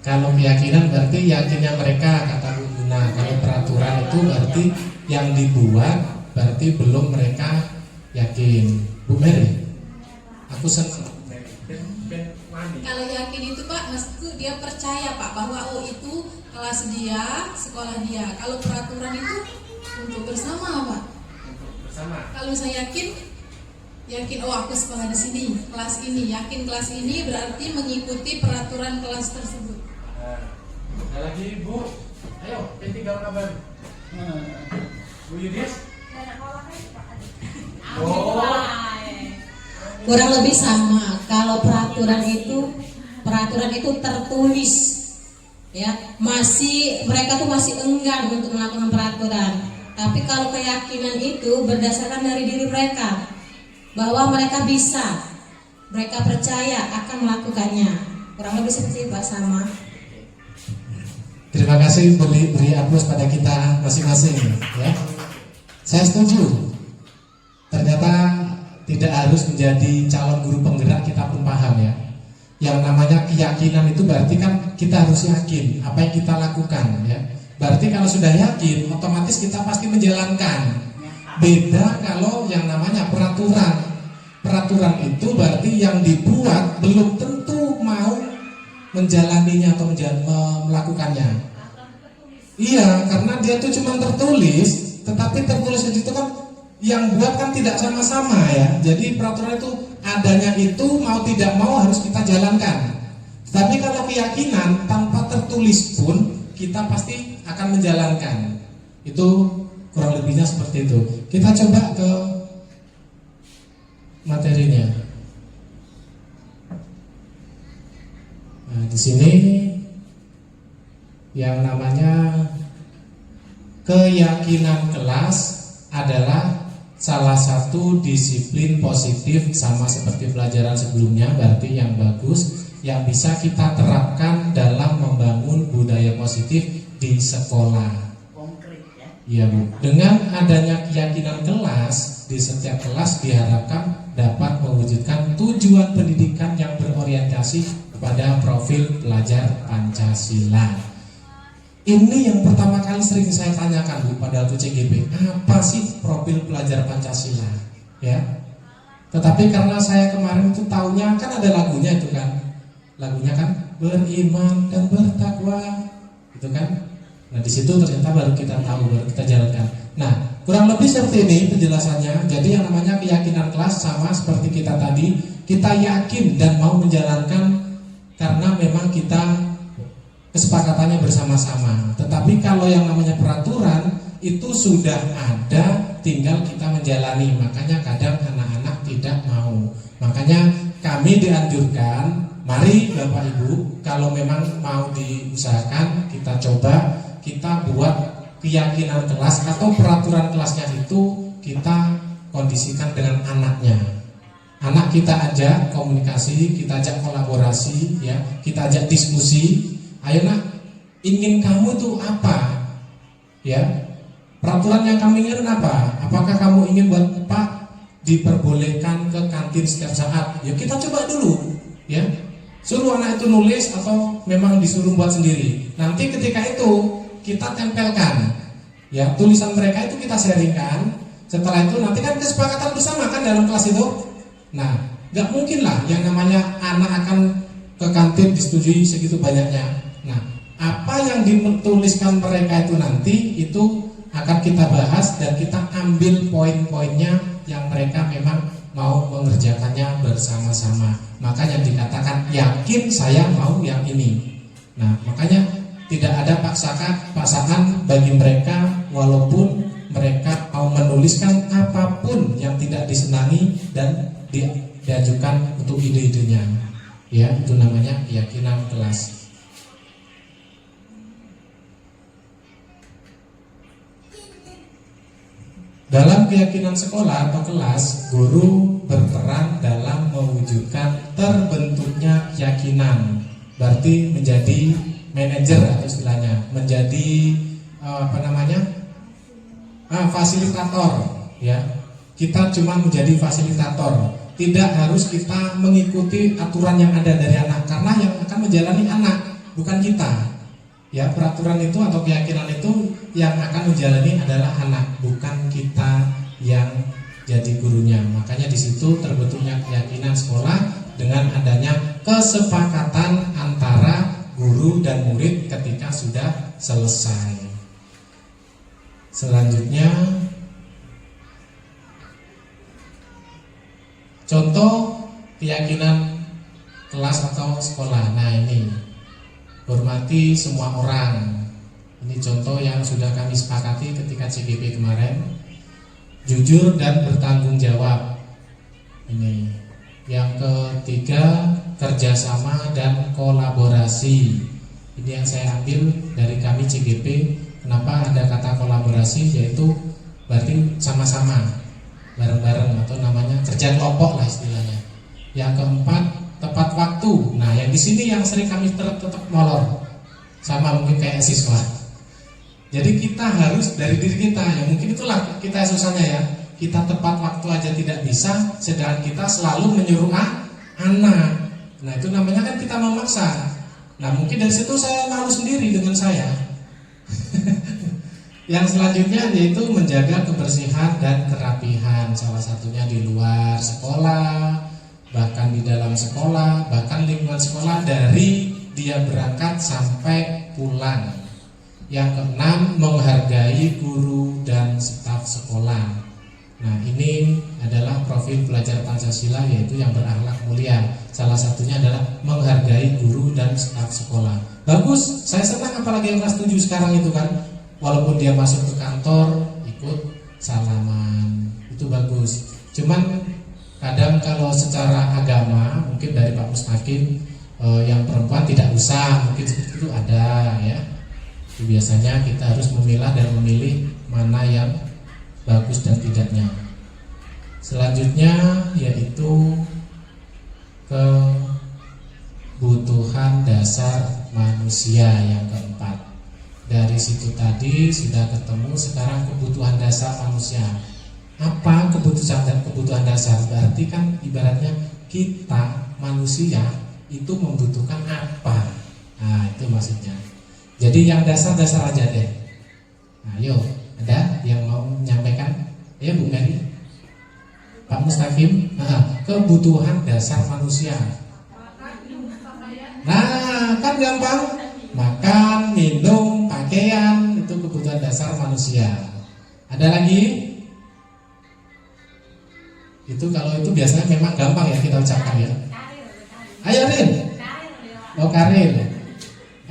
Kalau keyakinan berarti yakinnya mereka, kata Bu Guna. Kalau peraturan itu berarti yang dibuat, berarti belum mereka yakin. Bu Mary, aku senang. Ben mandi. Kalau yakin itu Pak, maksudku dia percaya Pak bahwa oh itu kelas dia, sekolah dia. Kalau peraturan itu untuk bersama Pak. Untuk bersama. Kalau saya yakin oh aku sekolah di sini, kelas ini, yakin kelas ini berarti mengikuti peraturan kelas tersebut. Ada lagi Bu, ayo P3 kabar. Bu Yudis. Oh, Kurang lebih sama. Kalau peraturan itu tertulis, ya, masih mereka tuh masih enggan untuk melakukan peraturan. Tapi kalau keyakinan itu berdasarkan dari diri mereka, bahwa mereka bisa, mereka percaya akan melakukannya. Kurang lebih seperti itu, Pak, sama. Terima kasih, beri aplaus pada kita masing-masing, ya. Saya setuju. Ternyata tidak harus menjadi calon guru penggerak, kita pun paham, ya. Yang namanya keyakinan itu berarti kan kita harus yakin apa yang kita lakukan, ya. Berarti kalau sudah yakin, otomatis kita pasti menjalankan. Beda kalau yang namanya peraturan. Peraturan itu berarti yang dibuat belum tentu mau menjalaninya atau melakukannya. Iya, karena dia itu cuma tertulis, tetapi tertulis itu kan yang buat kan tidak sama-sama, ya. Jadi peraturan itu adanya itu mau tidak mau harus kita jalankan. Tapi kalau keyakinan tanpa tertulis pun kita pasti akan menjalankan. Itu kurang lebihnya seperti itu. Kita coba ke materinya. Nah, di sini yang namanya keyakinan kelas adalah salah satu disiplin positif, sama seperti pelajaran sebelumnya, berarti yang bagus, yang bisa kita terapkan dalam membangun budaya positif di sekolah. Konkret, ya. Iya, Bu. Dengan adanya keyakinan kelas, di setiap kelas diharapkan dapat mewujudkan tujuan pendidikan yang berorientasi kepada profil pelajar Pancasila. Ini yang pertama kali sering saya tanyakan, Bu, pada waktu CGP. Apa sih profil pelajar Pancasila? Ya. Tetapi karena saya kemarin itu taunya kan ada lagunya itu kan. Lagunya kan beriman dan bertakwa. Itu kan. Nah, di situ ternyata baru kita tahu, baru kita jalankan. Nah, kurang lebih seperti ini penjelasannya. Jadi yang namanya keyakinan kelas sama seperti kita tadi, kita yakin dan mau menjalankan karena memang kita kesepakatannya bersama-sama. Tetapi kalau yang namanya peraturan itu sudah ada, tinggal kita menjalani. Makanya kadang anak-anak tidak mau. Makanya kami dianjurkan, mari Bapak Ibu, kalau memang mau diusahakan, kita coba, kita buat keyakinan kelas atau peraturan kelasnya itu kita kondisikan dengan anaknya. Anak kita ajak komunikasi, kita ajak kolaborasi, ya, kita ajak diskusi. Ayo nak, ingin kamu tuh apa? Ya, peraturan yang kamu ingin apa? Apakah kamu ingin buat Pak diperbolehkan ke kantin setiap saat? Ya kita coba dulu, ya. Suruh anak itu nulis atau memang disuruh buat sendiri. Nanti ketika itu kita tempelkan, ya, tulisan mereka itu kita sharingkan. Setelah itu nanti kan kesepakatan bersama kan dalam kelas itu. Nah, nggak mungkin lah yang namanya anak akan ke kantin disetujui segitu banyaknya. Nah, apa yang dituliskan mereka itu nanti itu akan kita bahas dan kita ambil poin-poinnya yang mereka memang mau mengerjakannya bersama-sama. Makanya dikatakan yakin saya mau yang ini. Nah, makanya tidak ada paksaan bagi mereka walaupun mereka mau menuliskan apapun yang tidak disenangi dan diajukan untuk ide-idenya. Ya, itu namanya keyakinan kelas. Dalam keyakinan sekolah atau kelas, guru berperan dalam mewujudkan terbentuknya keyakinan. Berarti menjadi manajer atau istilahnya, menjadi fasilitator. Ya, kita cuma menjadi fasilitator. Tidak harus kita mengikuti aturan yang ada dari anak, karena yang akan menjalani anak, bukan kita. Ya, peraturan itu atau keyakinan itu yang akan menjalani adalah anak, bukan kita yang jadi gurunya. Makanya di situ terbentuknya keyakinan sekolah dengan adanya kesepakatan antara guru dan murid ketika sudah selesai. Selanjutnya, contoh keyakinan kelas atau sekolah. Nah, ini hormati semua orang. Ini contoh yang sudah kami sepakati ketika CGP kemarin. Jujur dan bertanggung jawab. Ini. Yang ketiga, kerjasama dan kolaborasi. Ini yang saya ambil dari kami CGP. Kenapa ada kata kolaborasi? Yaitu berarti sama-sama, bareng-bareng, atau namanya kerja kelompok lah istilahnya. Yang keempat, tepat waktu. Nah, yang di sini yang sering kami tetap molor, sama mungkin kayak siswa. Jadi kita harus dari diri kita, ya mungkin itulah kita susahnya ya. Kita tepat waktu aja tidak bisa, sedangkan kita selalu menyuruh anak. Nah, itu namanya kan kita memaksa. Nah, mungkin dari situ saya malu sendiri dengan saya. Yang selanjutnya yaitu menjaga kebersihan dan kerapihan. Salah satunya di luar sekolah, bahkan di dalam sekolah, bahkan lingkungan sekolah dari dia berangkat sampai pulang. Yang keenam, menghargai guru dan staf sekolah. Nah, ini adalah profil pelajar Pancasila, yaitu yang berakhlak mulia. Salah satunya adalah menghargai guru dan staf sekolah. Bagus, saya senang apalagi yang kelas 7 sekarang itu kan. Walaupun dia masuk ke kantor, ikut salaman. Itu bagus. Cuman kadang kalau secara agama, mungkin dari Pak Mustaqim, yang perempuan tidak usah, mungkin seperti itu ada ya. Itu biasanya kita harus memilah dan memilih mana yang bagus dan tidaknya. Selanjutnya yaitu kebutuhan dasar manusia yang keempat. Dari situ tadi sudah ketemu, sekarang kebutuhan dasar manusia. Apa kebutuhan dasar? Berarti kan ibaratnya kita manusia itu membutuhkan apa? Nah, itu maksudnya. Jadi yang dasar-dasar aja deh. Nah, ayo, ada yang mau menyampaikan? Ya, Bu Mary, Pak Mustaqim. Kebutuhan dasar manusia. Nah, kan gampang. Makan, minum, pakaian, itu kebutuhan dasar manusia. Ada lagi? Itu kalau itu biasanya memang gampang ya kita ucapkan ya. Ayo Rin. Oh, karir.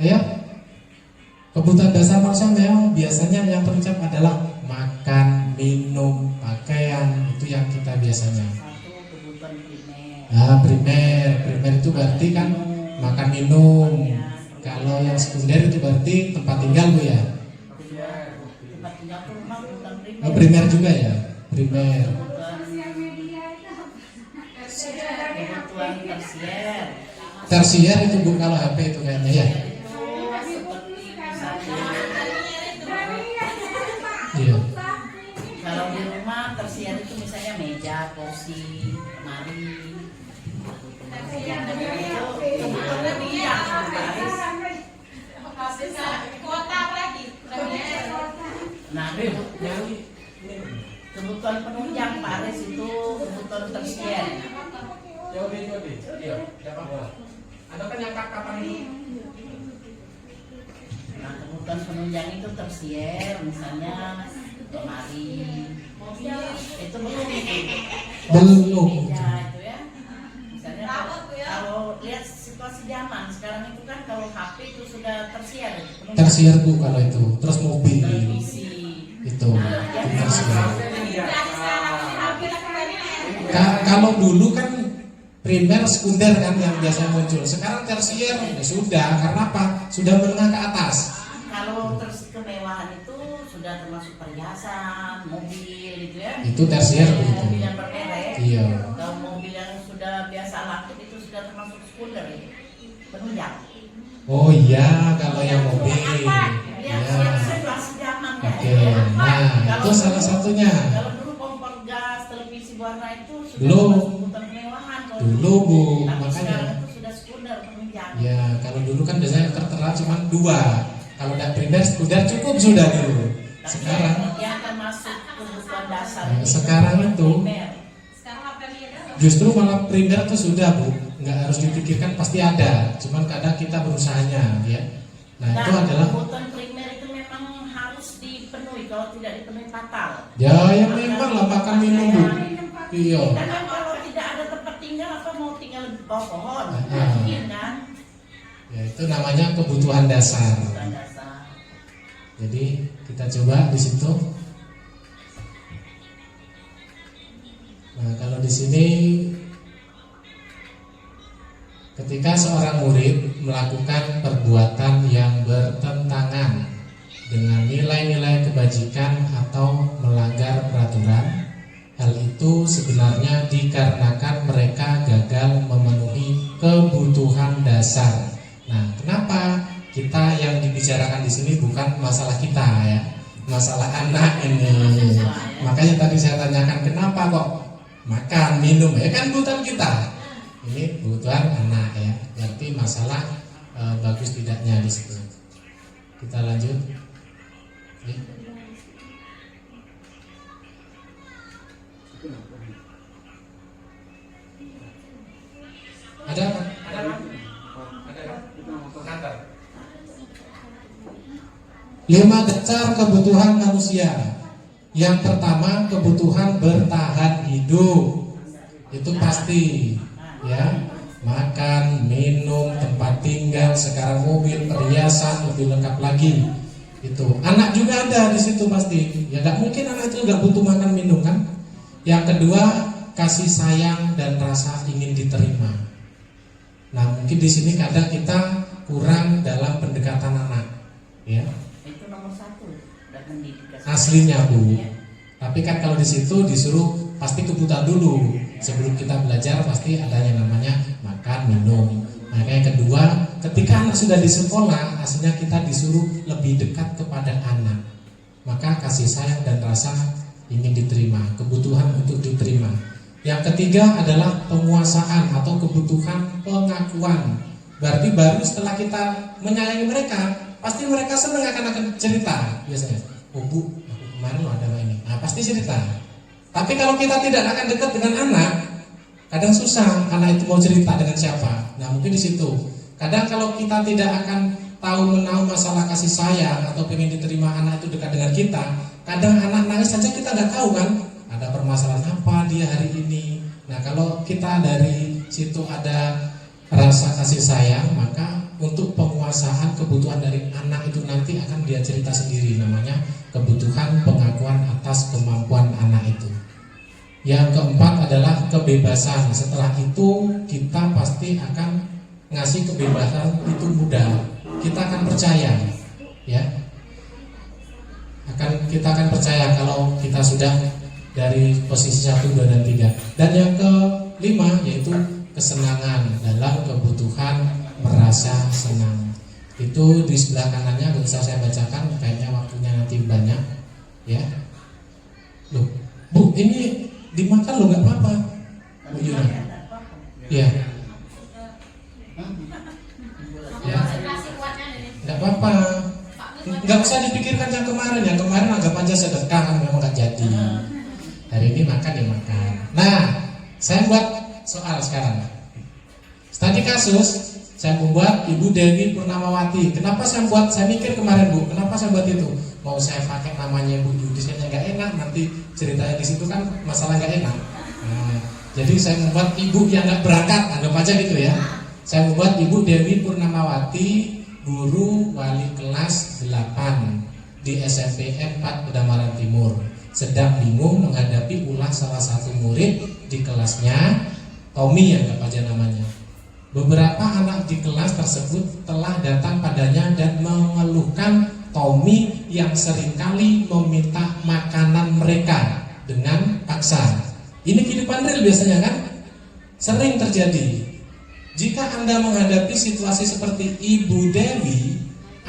Ayo. Kebutuhan dasar manusia memang biasanya yang terucap adalah makan, minum, pakaian. Itu yang kita biasanya. Satu, kebutuhan primer. Nah, primer itu berarti kan makan, minum. Kalau yang sekunder itu berarti tempat tinggal, Bu ya. Tempat tinggal rumah bukan primer. Oh, primer juga ya. Primer. Kebutuhan tersier. Tersier itu Bu kalau HP itu kayaknya ya. Iya. Kalau di rumah tersier itu misalnya meja, kursi, lemari. Nah, kebutuhan penunjang Pak Aris itu kebutuhan tersier. Jauh deh. Iya, siapa bola? Ada kan yang kapan itu? kebutuhan penunjang itu tersier, misalnya lemari, itu belum itu. Belum. Ya, itu ya. Misalnya kalau lihat situasi zaman sekarang itu kan kalau HP itu sudah tersier. Tersier Bu kalau itu. Terus mobil Televisi. itu tersier. Nah, Kalau dulu kan primer, sekunder kan yang biasa muncul. Sekarang tersier ya sudah, karena apa? Sudah menengah ke atas. kalau kemewahan itu sudah termasuk perhiasan, mobil gitu ya. Itu tersier begitu. Mobil yang bermerek. Iya. Kalau mobil yang sudah biasa laku itu sudah termasuk sekunder ya. Penunjang. Oh iya, kalau yang mobil. Ya, Ya. situasi zaman kan. Oke. Nah, itu salah satunya. Kalau dulu kompor gas, televisi warna itu sudah Belum. termasuk kebutuhan kemewahan. Kalau Dulu Bu, tapi makanya. sekarang itu sudah sekunder penunjang. Ya, kalau dulu kan biasanya tertera cuma 2. Kalau udah primer, sekunder cukup sudah dulu. Tapi Sekarang yang termasuk kebutuhan dasar. Nah, sekarang itu primer. justru malah primer tuh sudah Bu, nggak harus dipikirkan pasti ada. Cuman kadang kita berusahanya ya. Nah itu adalah kebutuhan primer itu memang harus dipenuhi. Kalau tidak dipenuhi fatal. ya yang memang lah makan minum Bu. Iya. Karena kalau tidak ada tempat tinggal, apa mau tinggal di bawah pohon? Ah. Mungkin kan? Ya itu namanya kebutuhan dasar. Kebutuhan dasar. Jadi kita coba di situ. Nah kalau di sini ketika seorang murid melakukan perbuatan yang bertentangan dengan nilai-nilai kebajikan atau melanggar peraturan, hal itu sebenarnya dikarenakan mereka gagal memenuhi kebutuhan dasar. Nah, kenapa kita yang dibicarakan di sini bukan masalah kita ya, masalah anak ini. Makanya tadi saya tanyakan kenapa kok makan, minum, ya kan kebutuhan kita. Ini kebutuhan anak ya. Berarti masalah bagus tidaknya di situ. Kita lanjut. Oke. Ada apa? Kantor. 5 dasar kebutuhan manusia. Yang pertama kebutuhan bertahan hidup. Itu pasti ya. Makan, minum, tempat tinggal, sekarang mobil, perhiasan, lebih lengkap lagi. Itu anak juga ada di situ pasti. Ya nggak mungkin anak itu nggak butuh makan minum kan. Yang kedua kasih sayang dan rasa ingin diterima. Nah mungkin di sini kadang kita kurang dalam pendekatan anak, ya. Itu nomor 1 dan mendidik. Aslinya Bu. Tapi kan kalau di situ disuruh pasti kebutuhan dulu. Sebelum kita belajar pasti ada yang namanya makan, minum. Nah yang kedua, ketika anak sudah di sekolah, aslinya kita disuruh lebih dekat kepada anak. Maka kasih sayang dan rasa ingin diterima, kebutuhan untuk diterima. Yang ketiga adalah penguasaan atau kebutuhan pengakuan. Berarti baru setelah kita menyayangi mereka, pasti mereka senang akan cerita biasanya. Oh Bu, aku kemarin lo ada ini. Nah pasti cerita. Tapi kalau kita tidak akan dekat dengan anak, kadang susah anak itu mau cerita dengan siapa. Nah mungkin di situ. Kadang kalau kita tidak akan tahu menahu masalah kasih sayang atau pengen diterima anak itu dekat dengan kita, kadang anak nangis saja kita nggak tahu kan. Ada permasalahan apa dia hari ini. Nah kalau kita dari situ ada rasa kasih sayang, maka untuk penguasaan kebutuhan dari anak itu nanti akan dia cerita sendiri. Namanya kebutuhan pengakuan atas kemampuan anak itu. Yang keempat adalah kebebasan. Setelah itu kita pasti akan ngasih kebebasan itu mudah. Kita akan percaya, ya. Kita akan percaya kalau kita sudah dari posisi 1, 2, dan 3. Dan yang kelima yaitu kesenangan dalam kebutuhan merasa senang. Itu di sebelah kanannya nggak usah saya bacakan, kayaknya waktunya nanti banyak, ya. Loh, Bu, ini dimakan lo nggak apa-apa, Bu Yuna. Ya. Nggak apa-apa. Nggak usah dipikirkan yang kemarin. Yang kemarin anggap aja sedekah, memang nggak jadi. Hari ini makan ya makan. Nah, saya buat soal sekarang. Studi kasus Saya membuat Ibu Dewi Purnamawati. Kenapa saya buat? Saya mikir kemarin Bu, kenapa saya buat itu? Mau saya pakai namanya Ibu Yudis kayaknya nggak enak, nanti ceritanya di situ kan masalah nggak enak. Nah, jadi saya membuat Ibu yang nggak berangkat, anggap aja gitu ya. Saya membuat Ibu Dewi Purnamawati, guru wali kelas 8 di SMP 4 Pedamaran Timur. Sedang bingung menghadapi ulah salah satu murid di kelasnya, Tommy yang nggak aja namanya. Beberapa anak di kelas tersebut telah datang padanya dan mengeluhkan Tommy yang seringkali meminta makanan mereka dengan paksa. Ini kehidupan real biasanya kan? Sering terjadi. Jika Anda menghadapi situasi seperti Ibu Dewi,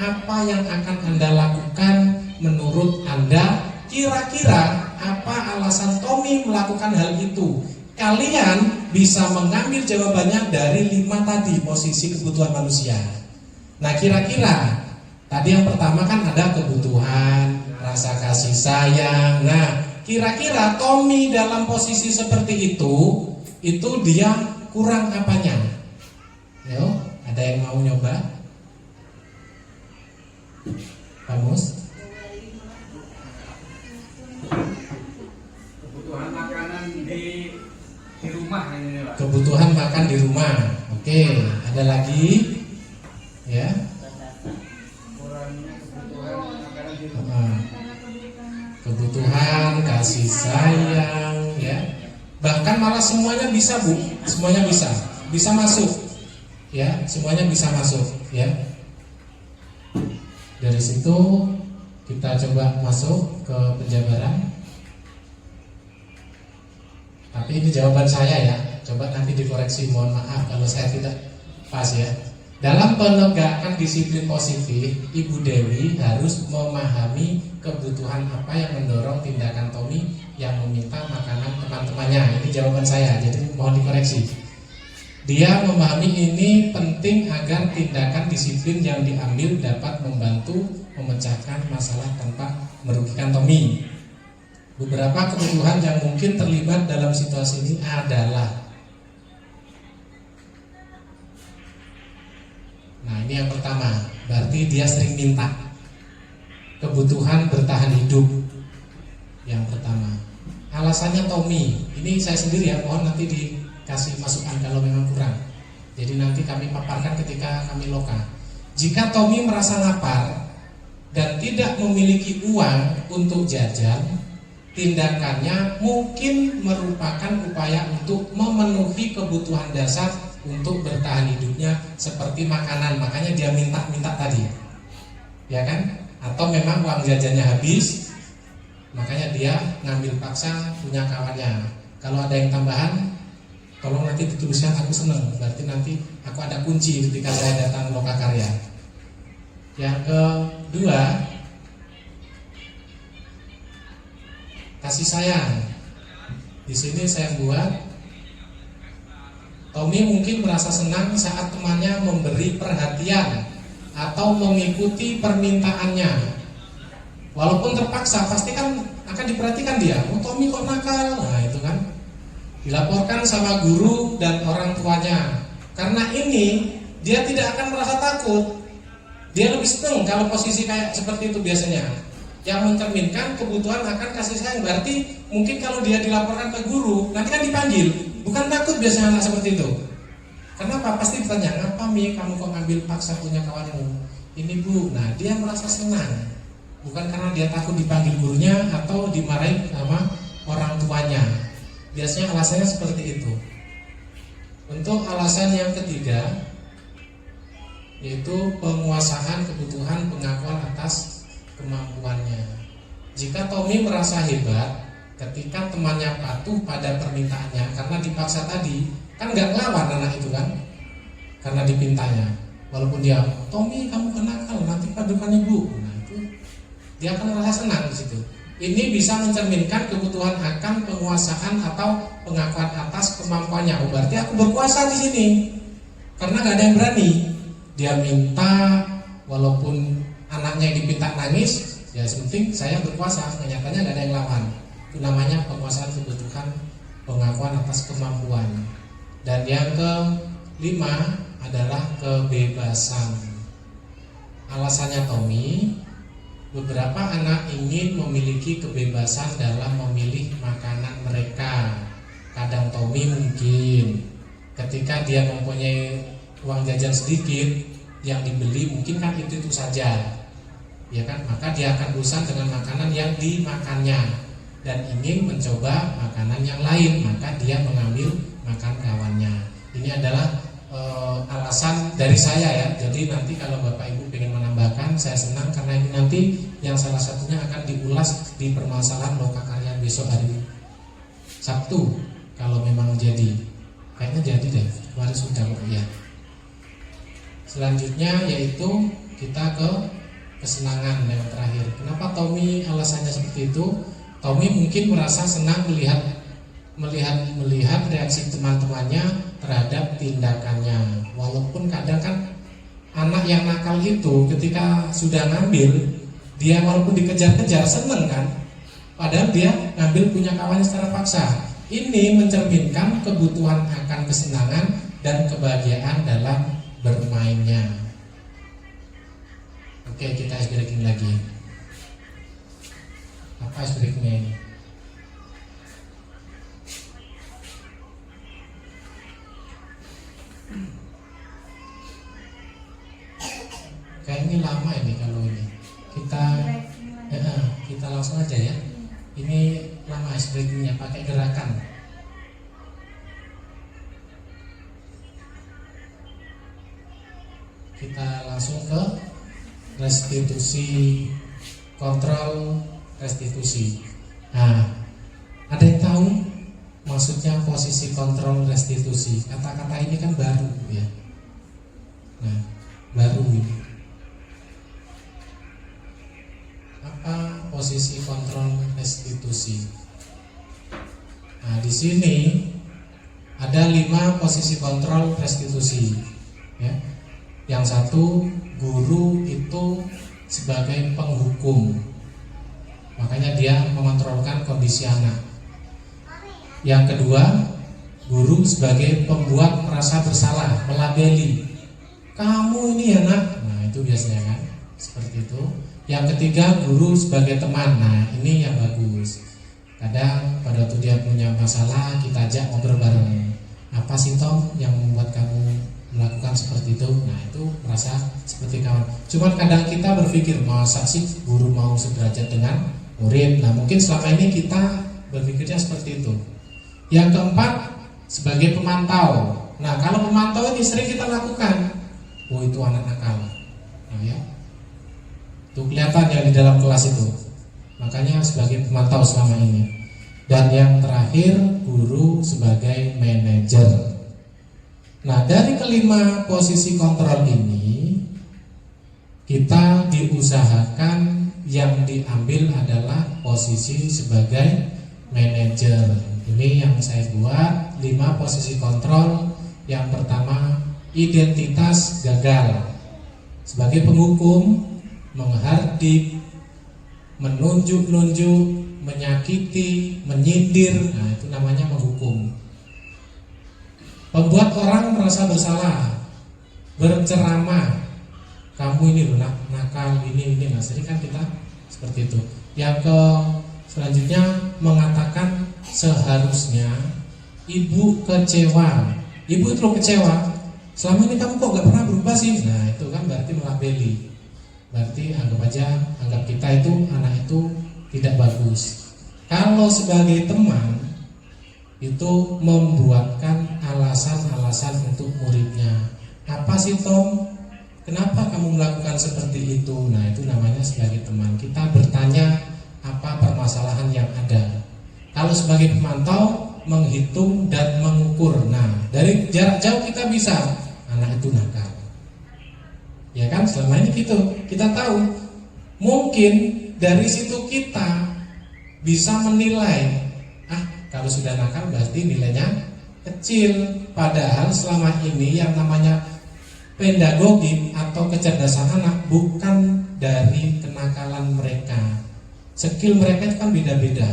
apa yang akan Anda lakukan menurut Anda? Kira-kira apa alasan Tommy melakukan hal itu? Kalian bisa mengambil jawabannya dari 5 tadi posisi kebutuhan manusia. Nah kira-kira tadi yang pertama kan ada kebutuhan, rasa kasih sayang. Nah kira-kira Tommy dalam posisi seperti itu dia kurang apanya? Yo, ada yang mau nyoba? Kamus? Kebutuhan makanan di rumah ini Pak. Kebutuhan makan di rumah. Oke, ada lagi? Ya. Kurangnya kebutuhan makanan di rumah. Kebutuhan kasih sayang, ya. Bahkan malah semuanya bisa Bu, semuanya bisa masuk, ya, semuanya bisa masuk, ya. Dari situ kita coba masuk ke penjabaran. Tapi ini jawaban saya ya. Coba nanti dikoreksi, mohon maaf kalau saya tidak pas ya. Dalam penegakan disiplin positif, Ibu Dewi harus memahami kebutuhan apa yang mendorong tindakan Tommy yang meminta makanan teman-temannya. Ini jawaban saya, jadi mohon dikoreksi. Dia memahami ini penting agar tindakan disiplin yang diambil dapat membantu memecahkan masalah tanpa merugikan Tommy. Beberapa kebutuhan yang mungkin terlibat dalam situasi ini adalah, nah ini yang pertama, berarti dia sering minta. Kebutuhan bertahan hidup yang pertama. Alasannya Tommy, ini saya sendiri ya, mohon nanti dikasih masukan kalau memang kurang. Jadi nanti kami paparkan ketika kami loka. Jika Tommy merasa lapar dan tidak memiliki uang untuk jajan, tindakannya mungkin merupakan upaya untuk memenuhi kebutuhan dasar untuk bertahan hidupnya seperti makanan. Makanya dia minta tadi, ya kan? Atau memang uang jajannya habis, makanya dia ngambil paksa punya kawannya. Kalau ada yang tambahan, tolong nanti dituliskan, aku seneng. Berarti nanti aku ada kunci ketika saya datang loka karya. Yang kedua, kasih sayang. Di sini saya buat Tommy mungkin merasa senang saat temannya memberi perhatian atau mengikuti permintaannya. Walaupun terpaksa, pasti kan akan diperhatikan dia. Oh Tommy kok nakal? Nah itu kan dilaporkan sama guru dan orang tuanya. Karena ini dia tidak akan merasa takut. Dia lebih senang kalau posisi kayak seperti itu biasanya. Yang mencerminkan kebutuhan akan kasih sayang. Berarti mungkin kalau dia dilaporkan ke guru, nanti kan dipanggil. Bukan takut biasanya anak seperti itu. Kenapa? Pasti ditanya, ngapa Mi kamu kok ngambil paksa punya kawanmu? Ini Bu. Nah dia merasa senang. Bukan karena dia takut dipanggil gurunya atau dimarahin sama orang tuanya. Biasanya alasannya seperti itu. Untuk alasan yang ketiga, yaitu penguasaan kebutuhan pengakuan atas kemampuannya. Jika Tommy merasa hebat ketika temannya patuh pada permintaannya karena dipaksa tadi, kan nggak ngelawan anak itu kan, karena dipintanya. Walaupun dia, Tommy kamu kenakal, nanti padukan ibu. Nah itu dia akan merasa senang di situ. Ini bisa mencerminkan kebutuhan akan penguasaan atau pengakuan atas kemampuannya. Oh, berarti aku berkuasa di sini, karena nggak ada yang berani. Dia minta, walaupun anaknya yang dipinta nangis, ya penting saya berkuasa. Nyatanya nggak ada yang lawan. Itu namanya penguasaan kebutuhan pengakuan atas kemampuan. Dan yang kelima, adalah kebebasan. Alasannya Tommy, beberapa anak ingin memiliki kebebasan dalam memilih makanan mereka. Kadang Tommy mungkin ketika dia mempunyai uang jajan sedikit, yang dibeli mungkin kan itu saja, ya kan? Maka dia akan bosan dengan makanan yang dimakannya dan ingin mencoba makanan yang lain, maka dia mengambil makan kawannya. Ini adalah alasan dari saya ya. Jadi nanti kalau Bapak Ibu ingin menambahkan, saya senang karena ini nanti yang salah satunya akan diulas di permasalahan lokakarya besok hari Sabtu kalau memang jadi. Kayaknya jadi deh, kemarin sudah ya. Selanjutnya yaitu kita ke kesenangan yang terakhir. Kenapa Tommy alasannya seperti itu? Tommy mungkin merasa senang melihat reaksi teman-temannya terhadap tindakannya. Walaupun kadang kan anak yang nakal itu ketika sudah ngambil, dia walaupun dikejar-kejar seneng kan, padahal dia ngambil punya kawannya secara paksa. Ini mencerminkan kebutuhan akan kesenangan dan kebahagiaan dalam bermainnya. Oke, kita ice breaking lagi. Apa ice breakingnya ini? Kayaknya lama ini kalau ini. Kita langsung aja ya. Ini lama ice breakingnya, pakai gerakan. Kita langsung ke restitusi, kontrol restitusi. Nah, ada yang tahu maksudnya posisi kontrol restitusi? Kata-kata ini kan baru ya. Nah, baru ini. Apa posisi kontrol restitusi? Nah, di sini ada 5 posisi kontrol restitusi ya. Yang satu, guru itu sebagai penghukum, makanya dia mengontrolkan kondisi anak. Yang kedua, guru sebagai pembuat merasa bersalah, melabeli, kamu ini anak. Nah itu biasanya kan seperti itu. Yang ketiga, guru sebagai teman. Nah ini yang bagus. Kadang pada waktu dia punya masalah, kita ajak ngobrol bareng. Apa sih Tom yang membuat kamu melakukan seperti itu? Nah itu merasa seperti kawan. Cuman kadang kita berpikir, masa sih guru mau sederajat dengan murid? Nah mungkin selama ini kita berpikirnya seperti itu. Yang keempat, sebagai pemantau. Nah kalau pemantau ini sering kita lakukan, oh itu anak nakal. Nah ya, itu kelihatan ya di dalam kelas itu. Makanya sebagai pemantau selama ini. Dan yang terakhir, guru sebagai manajer. Nah dari kelima posisi kontrol ini, kita diusahakan yang diambil adalah posisi sebagai manajer. Ini yang saya buat 5 posisi kontrol. Yang pertama, identitas gagal. Sebagai penghukum, menghardik, menunjuk-nunjuk, menyakiti, menyindir. Nah itu namanya menghukum. Membuat orang merasa bersalah, berceramah, kamu ini loh nakal, ini. Nah sering kan kita seperti itu. Yang selanjutnya, mengatakan seharusnya. Ibu kecewa, ibu itu loh kecewa, selama ini kamu kok gak pernah berubah sih. Nah itu kan berarti melabeli. Berarti anggap kita itu, anak itu tidak bagus. Kalau sebagai teman, itu membuatkan alasan-alasan untuk muridnya. Apa sih Tom? Kenapa kamu melakukan seperti itu? Nah itu namanya sebagai teman. Kita bertanya apa permasalahan yang ada. Kalau sebagai pemantau, menghitung dan mengukur. Nah dari jarak jauh kita bisa, anak itu nakal. Ya kan, selama ini kita tahu. Mungkin dari situ kita bisa menilai, kalau sudah nakal berarti nilainya kecil. Padahal selama ini yang namanya pedagogi atau kecerdasan anak bukan dari kenakalan mereka. Skill mereka itu kan beda-beda.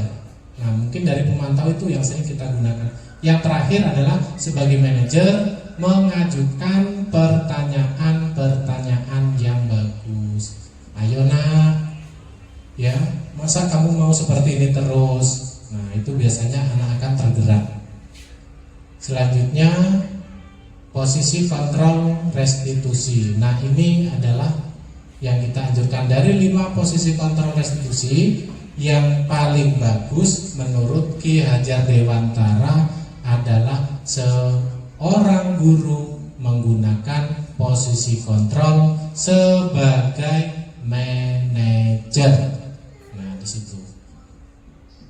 Nah mungkin dari pemantau itu yang sering kita gunakan. Yang terakhir adalah sebagai manajer, mengajukan pertanyaan-pertanyaan yang bagus. Ayo nak, ya, masa kamu mau seperti ini terus? Nah, itu biasanya anak akan tergerak. Selanjutnya, posisi kontrol restitusi. Nah, ini adalah yang kita anjurkan. Dari 5 posisi kontrol restitusi, yang paling bagus menurut Ki Hajar Dewantara adalah seorang guru menggunakan posisi kontrol sebagai manajer. Nah, di situ.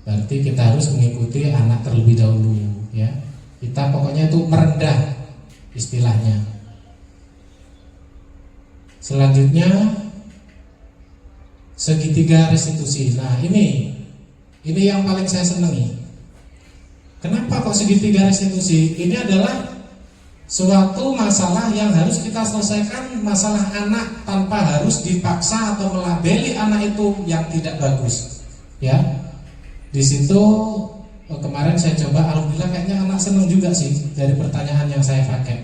Berarti kita harus mengikuti anak terlebih dahulu, ya. Kita pokoknya itu merendah istilahnya. Selanjutnya segitiga restitusi. Nah, ini yang paling saya senangi. Kenapa kok segitiga restitusi? Ini adalah suatu masalah yang harus kita selesaikan, masalah anak tanpa harus dipaksa atau melabeli anak itu yang tidak bagus. Ya, di situ kemarin saya coba, alhamdulillah kayaknya anak senang juga sih dari pertanyaan yang saya pakai.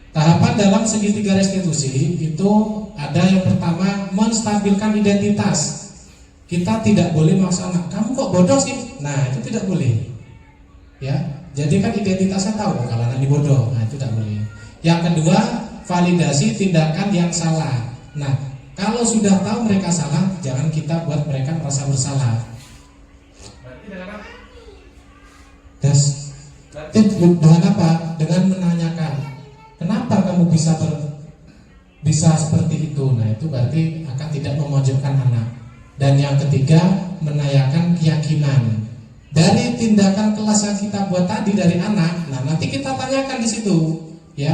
Tahapan dalam segitiga restitusi itu ada yang pertama, menstabilkan identitas. Kita tidak boleh maksa anak, kamu kok bodoh sih? Nah, itu tidak boleh. Ya, jadi kan identitasnya tahu kalau anak bodoh. Nah, itu tidak boleh. Yang kedua, validasi tindakan yang salah. Nah, kalau sudah tahu mereka salah, jangan kita buat mereka merasa bersalah. Berarti dengan apa? Dengan apa? Dengan menanyakan, kenapa kamu bisa seperti itu? Nah, itu berarti akan tidak memojokkan anak. Dan yang ketiga, menanyakan keyakinan dari tindakan kelas yang kita buat tadi dari anak. Nah, nanti kita tanyakan di situ, ya.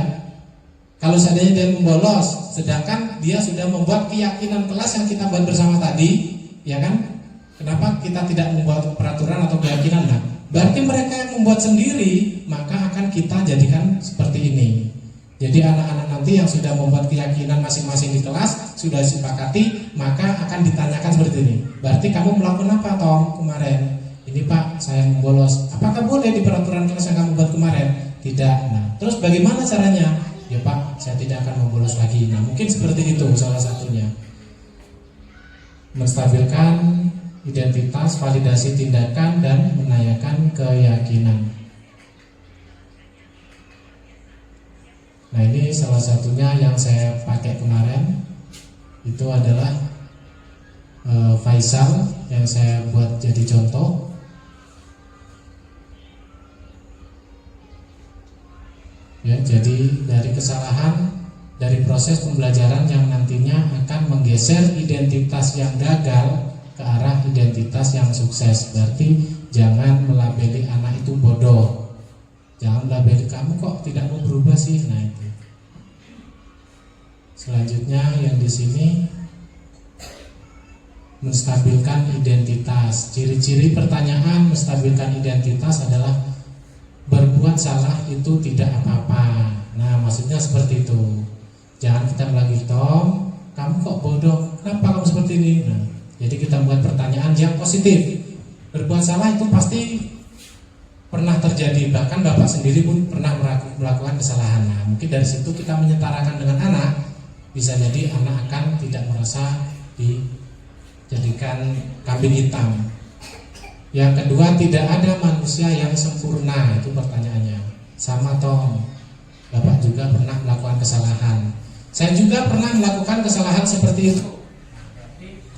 Kalau seandainya dia membolos, sedangkan dia sudah membuat keyakinan kelas yang kita buat bersama tadi, ya kan? Kenapa kita tidak membuat peraturan atau keyakinan? Nah, berarti mereka yang membuat sendiri, maka akan kita jadikan seperti ini. Jadi anak-anak nanti yang sudah membuat keyakinan masing-masing di kelas, sudah disepakati, maka akan ditanyakan seperti ini. Berarti kamu melakukan apa, Tom, kemarin? Ini Pak, saya membolos. Apakah boleh di peraturan kelas yang kamu buat kemarin? Tidak. Nah, terus bagaimana caranya? Ya Pak, saya tidak akan membolos lagi. Nah, mungkin seperti itu salah satunya. Menstabilkan identitas, validasi tindakan, dan menanyakan keyakinan. Nah, ini salah satunya yang saya pakai kemarin. Itu adalah Faisal yang saya buat jadi contoh. Ya, jadi dari kesalahan, dari proses pembelajaran yang nantinya akan menggeser identitas yang gagal ke arah identitas yang sukses. Berarti jangan melabeli anak itu bodoh. Jangan melabeli, kamu kok tidak mau berubah sih. Nah, itu. Selanjutnya yang di sini, menstabilkan identitas. Ciri-ciri pertanyaan menstabilkan identitas adalah berbuat salah itu tidak apa-apa. Nah, maksudnya seperti itu. Jangan kita lagi, Tom, kamu kok bodoh? Kenapa kamu seperti ini? Nah, jadi kita buat pertanyaan yang positif. Berbuat salah itu pasti pernah terjadi, bahkan Bapak sendiri pun pernah melakukan kesalahan. Nah, mungkin dari situ kita menyetarakan dengan anak, bisa jadi anak akan tidak merasa dijadikan kambing hitam. Yang kedua, tidak ada manusia yang sempurna. Itu pertanyaannya. Sama Tom, Bapak juga pernah melakukan kesalahan. Saya juga pernah melakukan kesalahan seperti itu.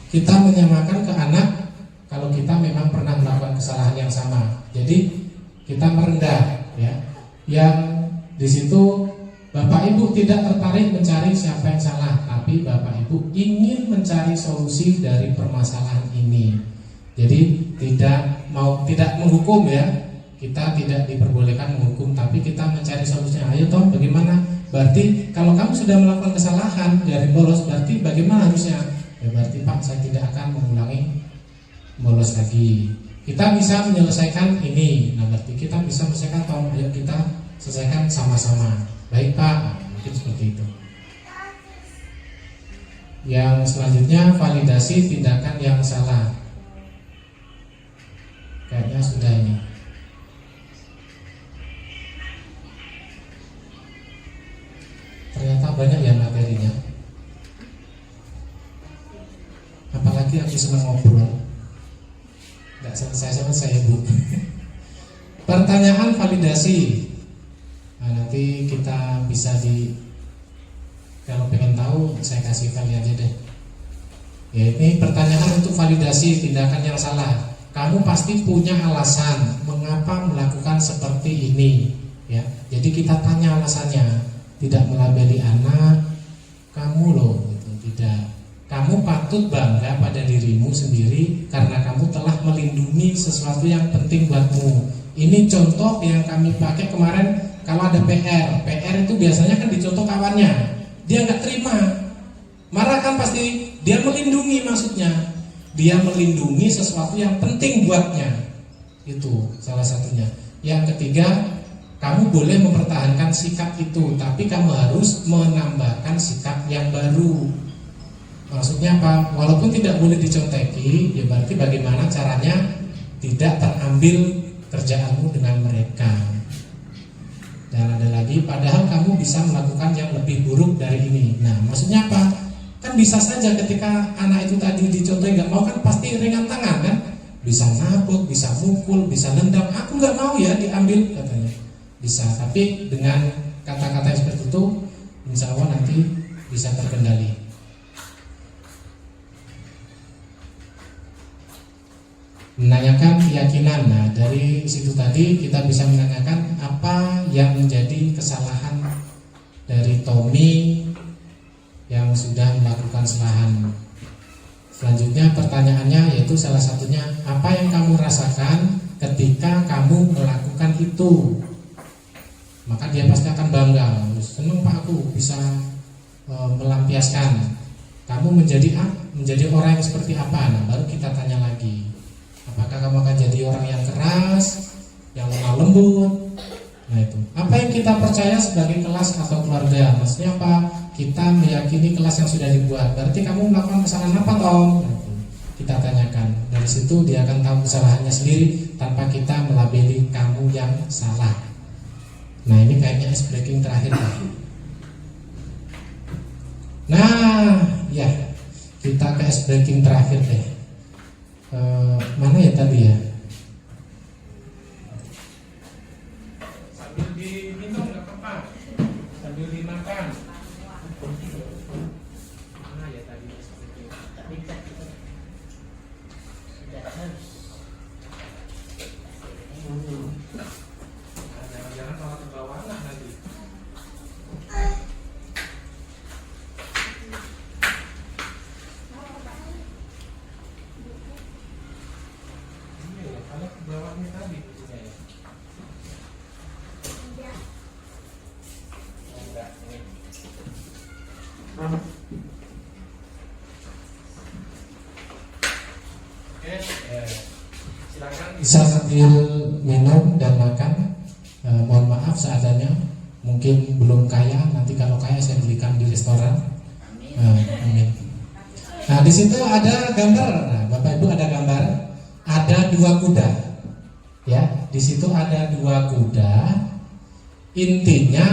Kita menyamakan ke anak kalau kita memang pernah melakukan kesalahan yang sama. Jadi kita merendah, ya. Yang di situ Bapak Ibu tidak tertarik mencari siapa yang salah, tapi Bapak Ibu ingin mencari solusi dari permasalahan ini. Jadi tidak menghukum, ya. Kita tidak diperbolehkan menghukum, tapi kita mencari solusinya. Ayo Tom, bagaimana? Berarti kalau kamu sudah melakukan kesalahan dari bolos, berarti bagaimana harusnya? Ya berarti Pak, saya tidak akan mengulangi bolos lagi. Kita bisa menyelesaikan ini. Nah, berarti kita bisa menyelesaikan, Tom. Ayo kita selesaikan sama-sama. Baik Pak, nah, mungkin seperti itu. Yang selanjutnya, validasi tindakan yang salah. Kayaknya sudah ini. lagi, aku senang ngobrol. Nggak selesai Bu. Pertanyaan validasi. Nah, nanti kita bisa kalau pengen tahu saya kasih file aja deh. Ya, ini pertanyaan untuk validasi tindakan yang salah. Kamu pasti punya alasan mengapa melakukan seperti ini, ya. Jadi kita tanya alasannya, tidak melabeli anak kamu loh, gitu. Tidak. Kamu patut bangga pada dirimu sendiri karena kamu telah melindungi sesuatu yang penting buatmu. Ini contoh yang kami pakai kemarin. Kalau ada PR itu biasanya kan dicontoh kawannya, dia nggak terima, marah kan pasti. Dia melindungi, maksudnya dia melindungi sesuatu yang penting buatnya. Itu salah satunya. Yang ketiga, kamu boleh mempertahankan sikap itu, tapi kamu harus menambahkan sikap yang baru. Maksudnya apa? Walaupun tidak boleh diconteki, ya berarti bagaimana caranya tidak terambil kerjaanmu dengan mereka. Dan ada lagi, padahal kamu bisa melakukan yang lebih buruk dari ini. Nah, maksudnya apa? Kan bisa saja ketika anak itu tadi dicontohin nggak mau, kan pasti ringan tangan kan? Bisa nabok, bisa mukul, bisa nendang. Aku nggak mau ya diambil katanya. Bisa, tapi dengan kata-kata yang seperti itu, insya Allah nanti bisa terkendali. Menanyakan keyakinan. Nah, dari situ tadi kita bisa menanyakan apa yang menjadi kesalahan dari Tommy yang sudah melakukan selahan. Selanjutnya pertanyaannya yaitu salah satunya, apa yang kamu rasakan ketika kamu melakukan itu? Maka dia pasti akan bangga, senang Pak aku bisa melampiaskan. Kamu menjadi orang yang seperti apa? Nah, baru kita tanya lagi, apakah kamu akan jadi orang yang keras, yang lemah lembut? Nah itu, apa yang kita percaya sebagai kelas atau keluarga? Maksudnya apa? Kita meyakini kelas yang sudah dibuat. Berarti kamu melakukan kesalahan apa, Tom? Nah, kita tanyakan. Dari situ dia akan tahu kesalahannya sendiri tanpa kita melabeli kamu yang salah. Nah ini kayaknya ice breaking terakhir. Nah, ya kita ke ice breaking terakhir deh. Mana ya tadi ya? Sambil diminum nggak apa-apa, sambil dimakan. Mana ya tadi? Jangan malah ke bawah nanti. Kalau ke bawahnya tadi ya. Enggak, ini. Oke, silakan. Bisa sambil minum dan makan. Mohon maaf seadanya, mungkin belum kaya. Nanti kalau kaya saya belikan di restoran. Amin. Nah di situ ada gambar. Nah, Bapak Ibu ada gambar. Ada 2 kuda. Ya, di situ ada 2 kuda. Intinya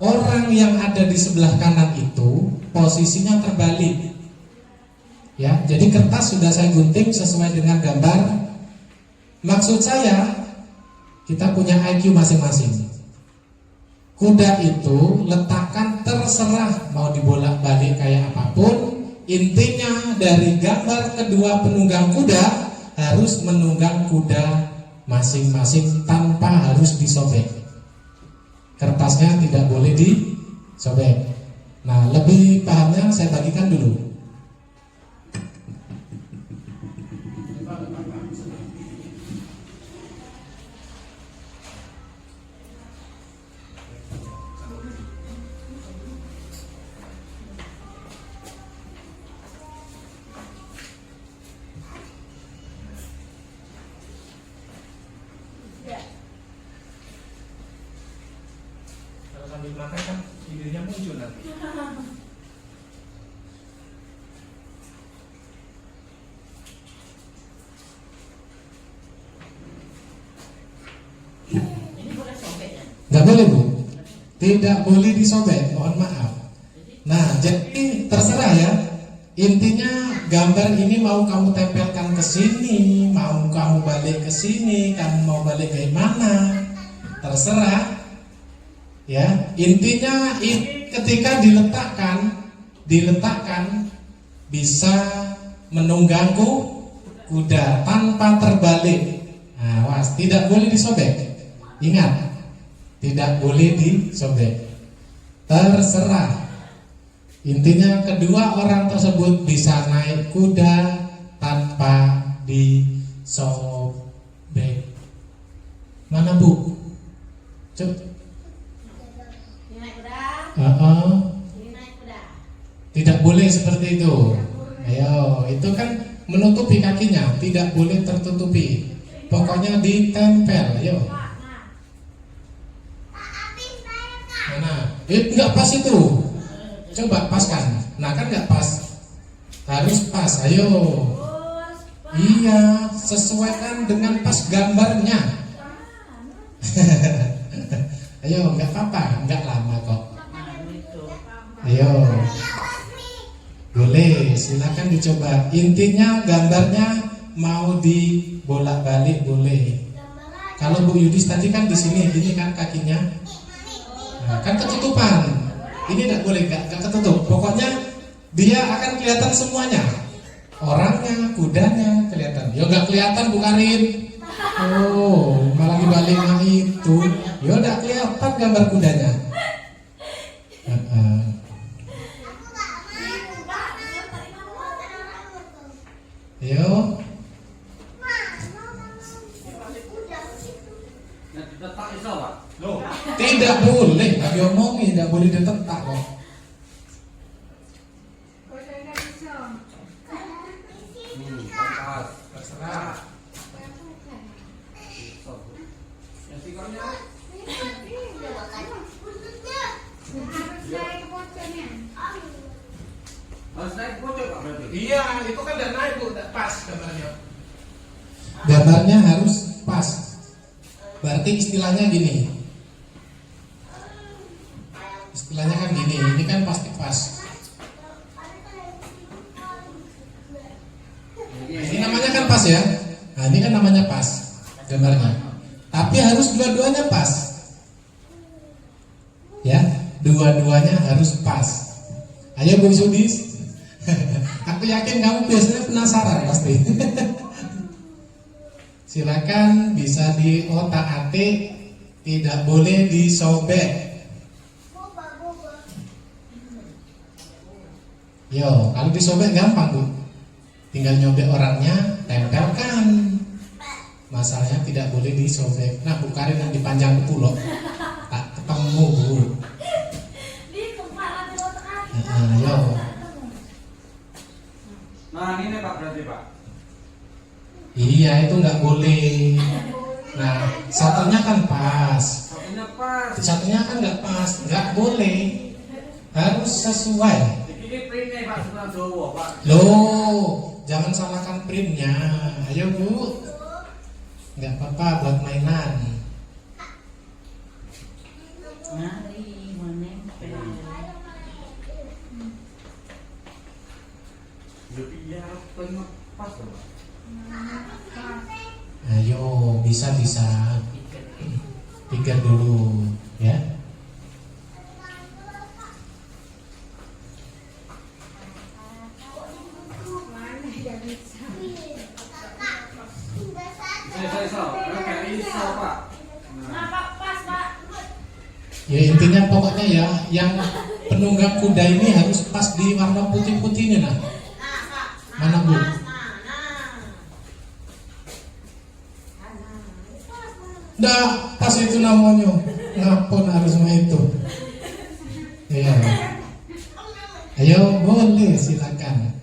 orang yang ada di sebelah kanan itu posisinya terbalik. Ya, jadi kertas sudah saya gunting sesuai dengan gambar. Maksud saya, kita punya IQ masing-masing. Kuda itu letakkan terserah mau dibolak-balik kayak apapun. Intinya dari gambar kedua penunggang kuda harus menunggang kuda masing-masing tanpa harus disobek. Kertasnya tidak boleh disobek. Nah, lebih pahamnya saya bagikan dulu. Kalau sambil makan kan idenya muncul nanti. Ini boleh sobek ya? Nggak boleh Bu, tidak boleh disobek, mohon maaf. Nah jadi terserah ya. Intinya gambar ini mau kamu tempelkan ke sini, mau kamu balik ke sini, kamu mau balik ke mana, terserah. Ya, intinya ketika diletakkan bisa menunggangi kuda tanpa terbalik. Awas, tidak boleh disobek. Ingat, tidak boleh disobek. Terserah. Intinya kedua orang tersebut bisa naik kuda tanpa disobek. Mana Bu? Coba. Tidak boleh seperti itu. Ayo, itu kan menutupi kakinya, tidak boleh tertutupi. Pokoknya ditempel. Ayo. Mana? Enggak pas itu. Coba paskan. Nah kan nggak pas. Harus pas. Ayo. Iya, sesuaikan dengan pas gambarnya. Ayo, nggak apa-apa, nggak lama kok. Ayo. Boleh, silakan dicoba. Intinya gambarnya mau dibolak-balik boleh. Kalau Bu Yudis tadi kan di sini, ini kan kakinya. Nah, kan ketutupan. Ini tidak boleh, nggak ketutup. Pokoknya dia akan kelihatan semuanya. Orangnya, kudanya kelihatan. Ya nggak kelihatan Bu Karin. Oh, malah dibalik itu. Ya udah kelihatan gambar kudanya. Ayo. Tidak boleh, kami omongin tidak boleh ditetak kok. Terserah. Iya, itu kan udah naik Bu, udah pas gambarnya. Gambarnya harus pas. Berarti istilahnya gini. Istilahnya kan gini, ini kan pasti pas. Ini namanya kan pas ya. Nah, ini kan namanya pas gambarnya. Tapi harus dua-duanya pas. Ya, dua-duanya harus pas. Ayo Bu Sudis. Aku yakin kamu biasanya penasaran pasti. Silakan bisa diotak-atik, tidak boleh disobek. Yo, kalau disobek gampang Bu. Tinggal nyobek orangnya, tempelkan. Masalahnya tidak boleh disobek. Nah, Bu Karin yang dipanjang itu loh. Tak ketemu Bu. Yo. Nah ini Pak berarti Pak. Iya itu nggak boleh. Nah satunya kan pas. Satunya pas. Satunya kan nggak pas, nggak boleh. Harus sesuai. Ini printnya Pak sudah Jawa Pak. Loh, jangan salahkan printnya. Ayo Bu. Nggak apa-apa buat mainan. Mari menempel. Iya, pas Pak. Ayo bisa. Pikir dulu ya. Ya intinya pokoknya ya, yang penunggang kuda ini harus pas di warna putih-putihnya nah. Mana Bu? Nggak pas itu namanya. Ngapun harus itu. Iya. Ayo boleh silakan.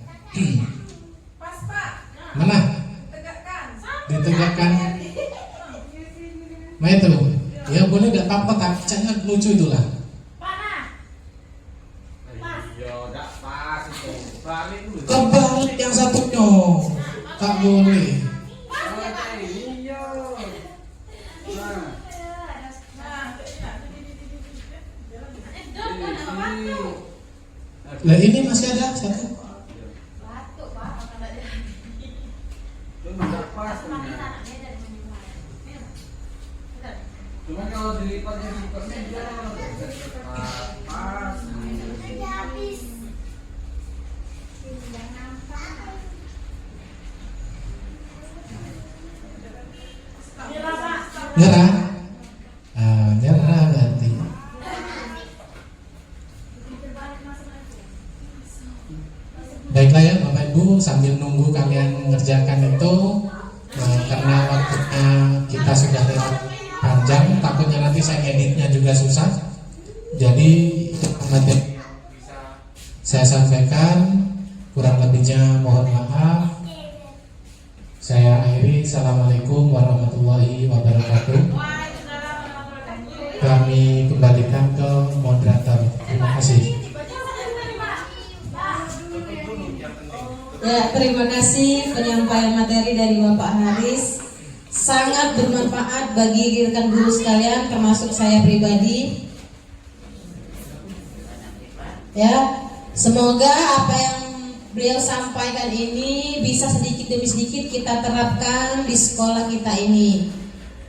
Pas Pak. Mana? Tegakkan. Ditegakkan. Nah itu. Ya boleh nggak apa-apa tapi caranya lucu itulah. Iya, enggak pas itu. Balik dulu. Kebalik yang satunya. Tak boleh. Iya. Lah ini masih ada satu. Cuma kalau dilipatnya supernya dia pas. Nyerah. Nyerah nanti. Baiklah ya Bapak Ibu, sambil nunggu kalian mengerjakan itu, karena waktunya kita sudah lewat panjang, takutnya nanti saya editnya juga susah. Jadi materi saya sampaikan, kurang lebihnya mohon maaf. Saya akhiri. Assalamualaikum warahmatullahi wabarakatuh. Kami kembalikan ke moderator. Terima kasih. Ya, terima kasih penyampaian materi dari Bapak Haris. Sangat bermanfaat bagi rekan guru sekalian, termasuk saya pribadi. Ya, semoga apa yang beliau sampaikan ini bisa sedikit demi sedikit kita terapkan di sekolah kita ini.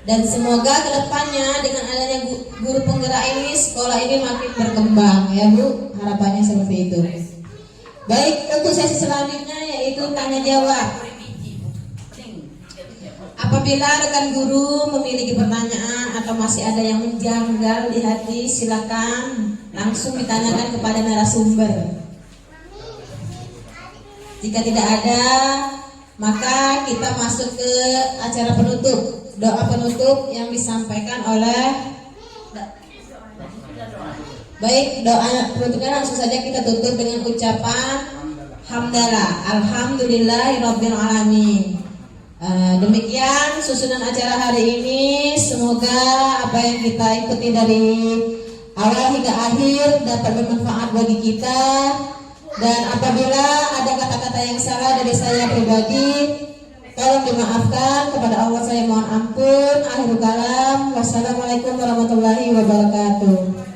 Dan semoga kedepannya dengan adanya guru penggerak ini, sekolah ini makin berkembang, ya Bu. Harapannya seperti itu. Baik, untuk sesi selanjutnya yaitu tanya jawab. Apabila rekan guru memiliki pertanyaan atau masih ada yang menjanggal di hati, silakan langsung ditanyakan kepada narasumber. Jika tidak ada, maka kita masuk ke acara penutup. Doa penutup yang disampaikan oleh baik, doa penutupnya langsung saja kita tutup dengan ucapan hamdalah, alhamdulillahirabbil alamin. Demikian susunan acara hari ini. Semoga apa yang kita ikuti dari awal hingga akhir dapat bermanfaat bagi kita. Dan apabila ada kata-kata yang salah dari saya pribadi, tolong dimaafkan. Kepada Allah saya mohon ampun. Akhirul kalam. Wassalamualaikum warahmatullahi wabarakatuh.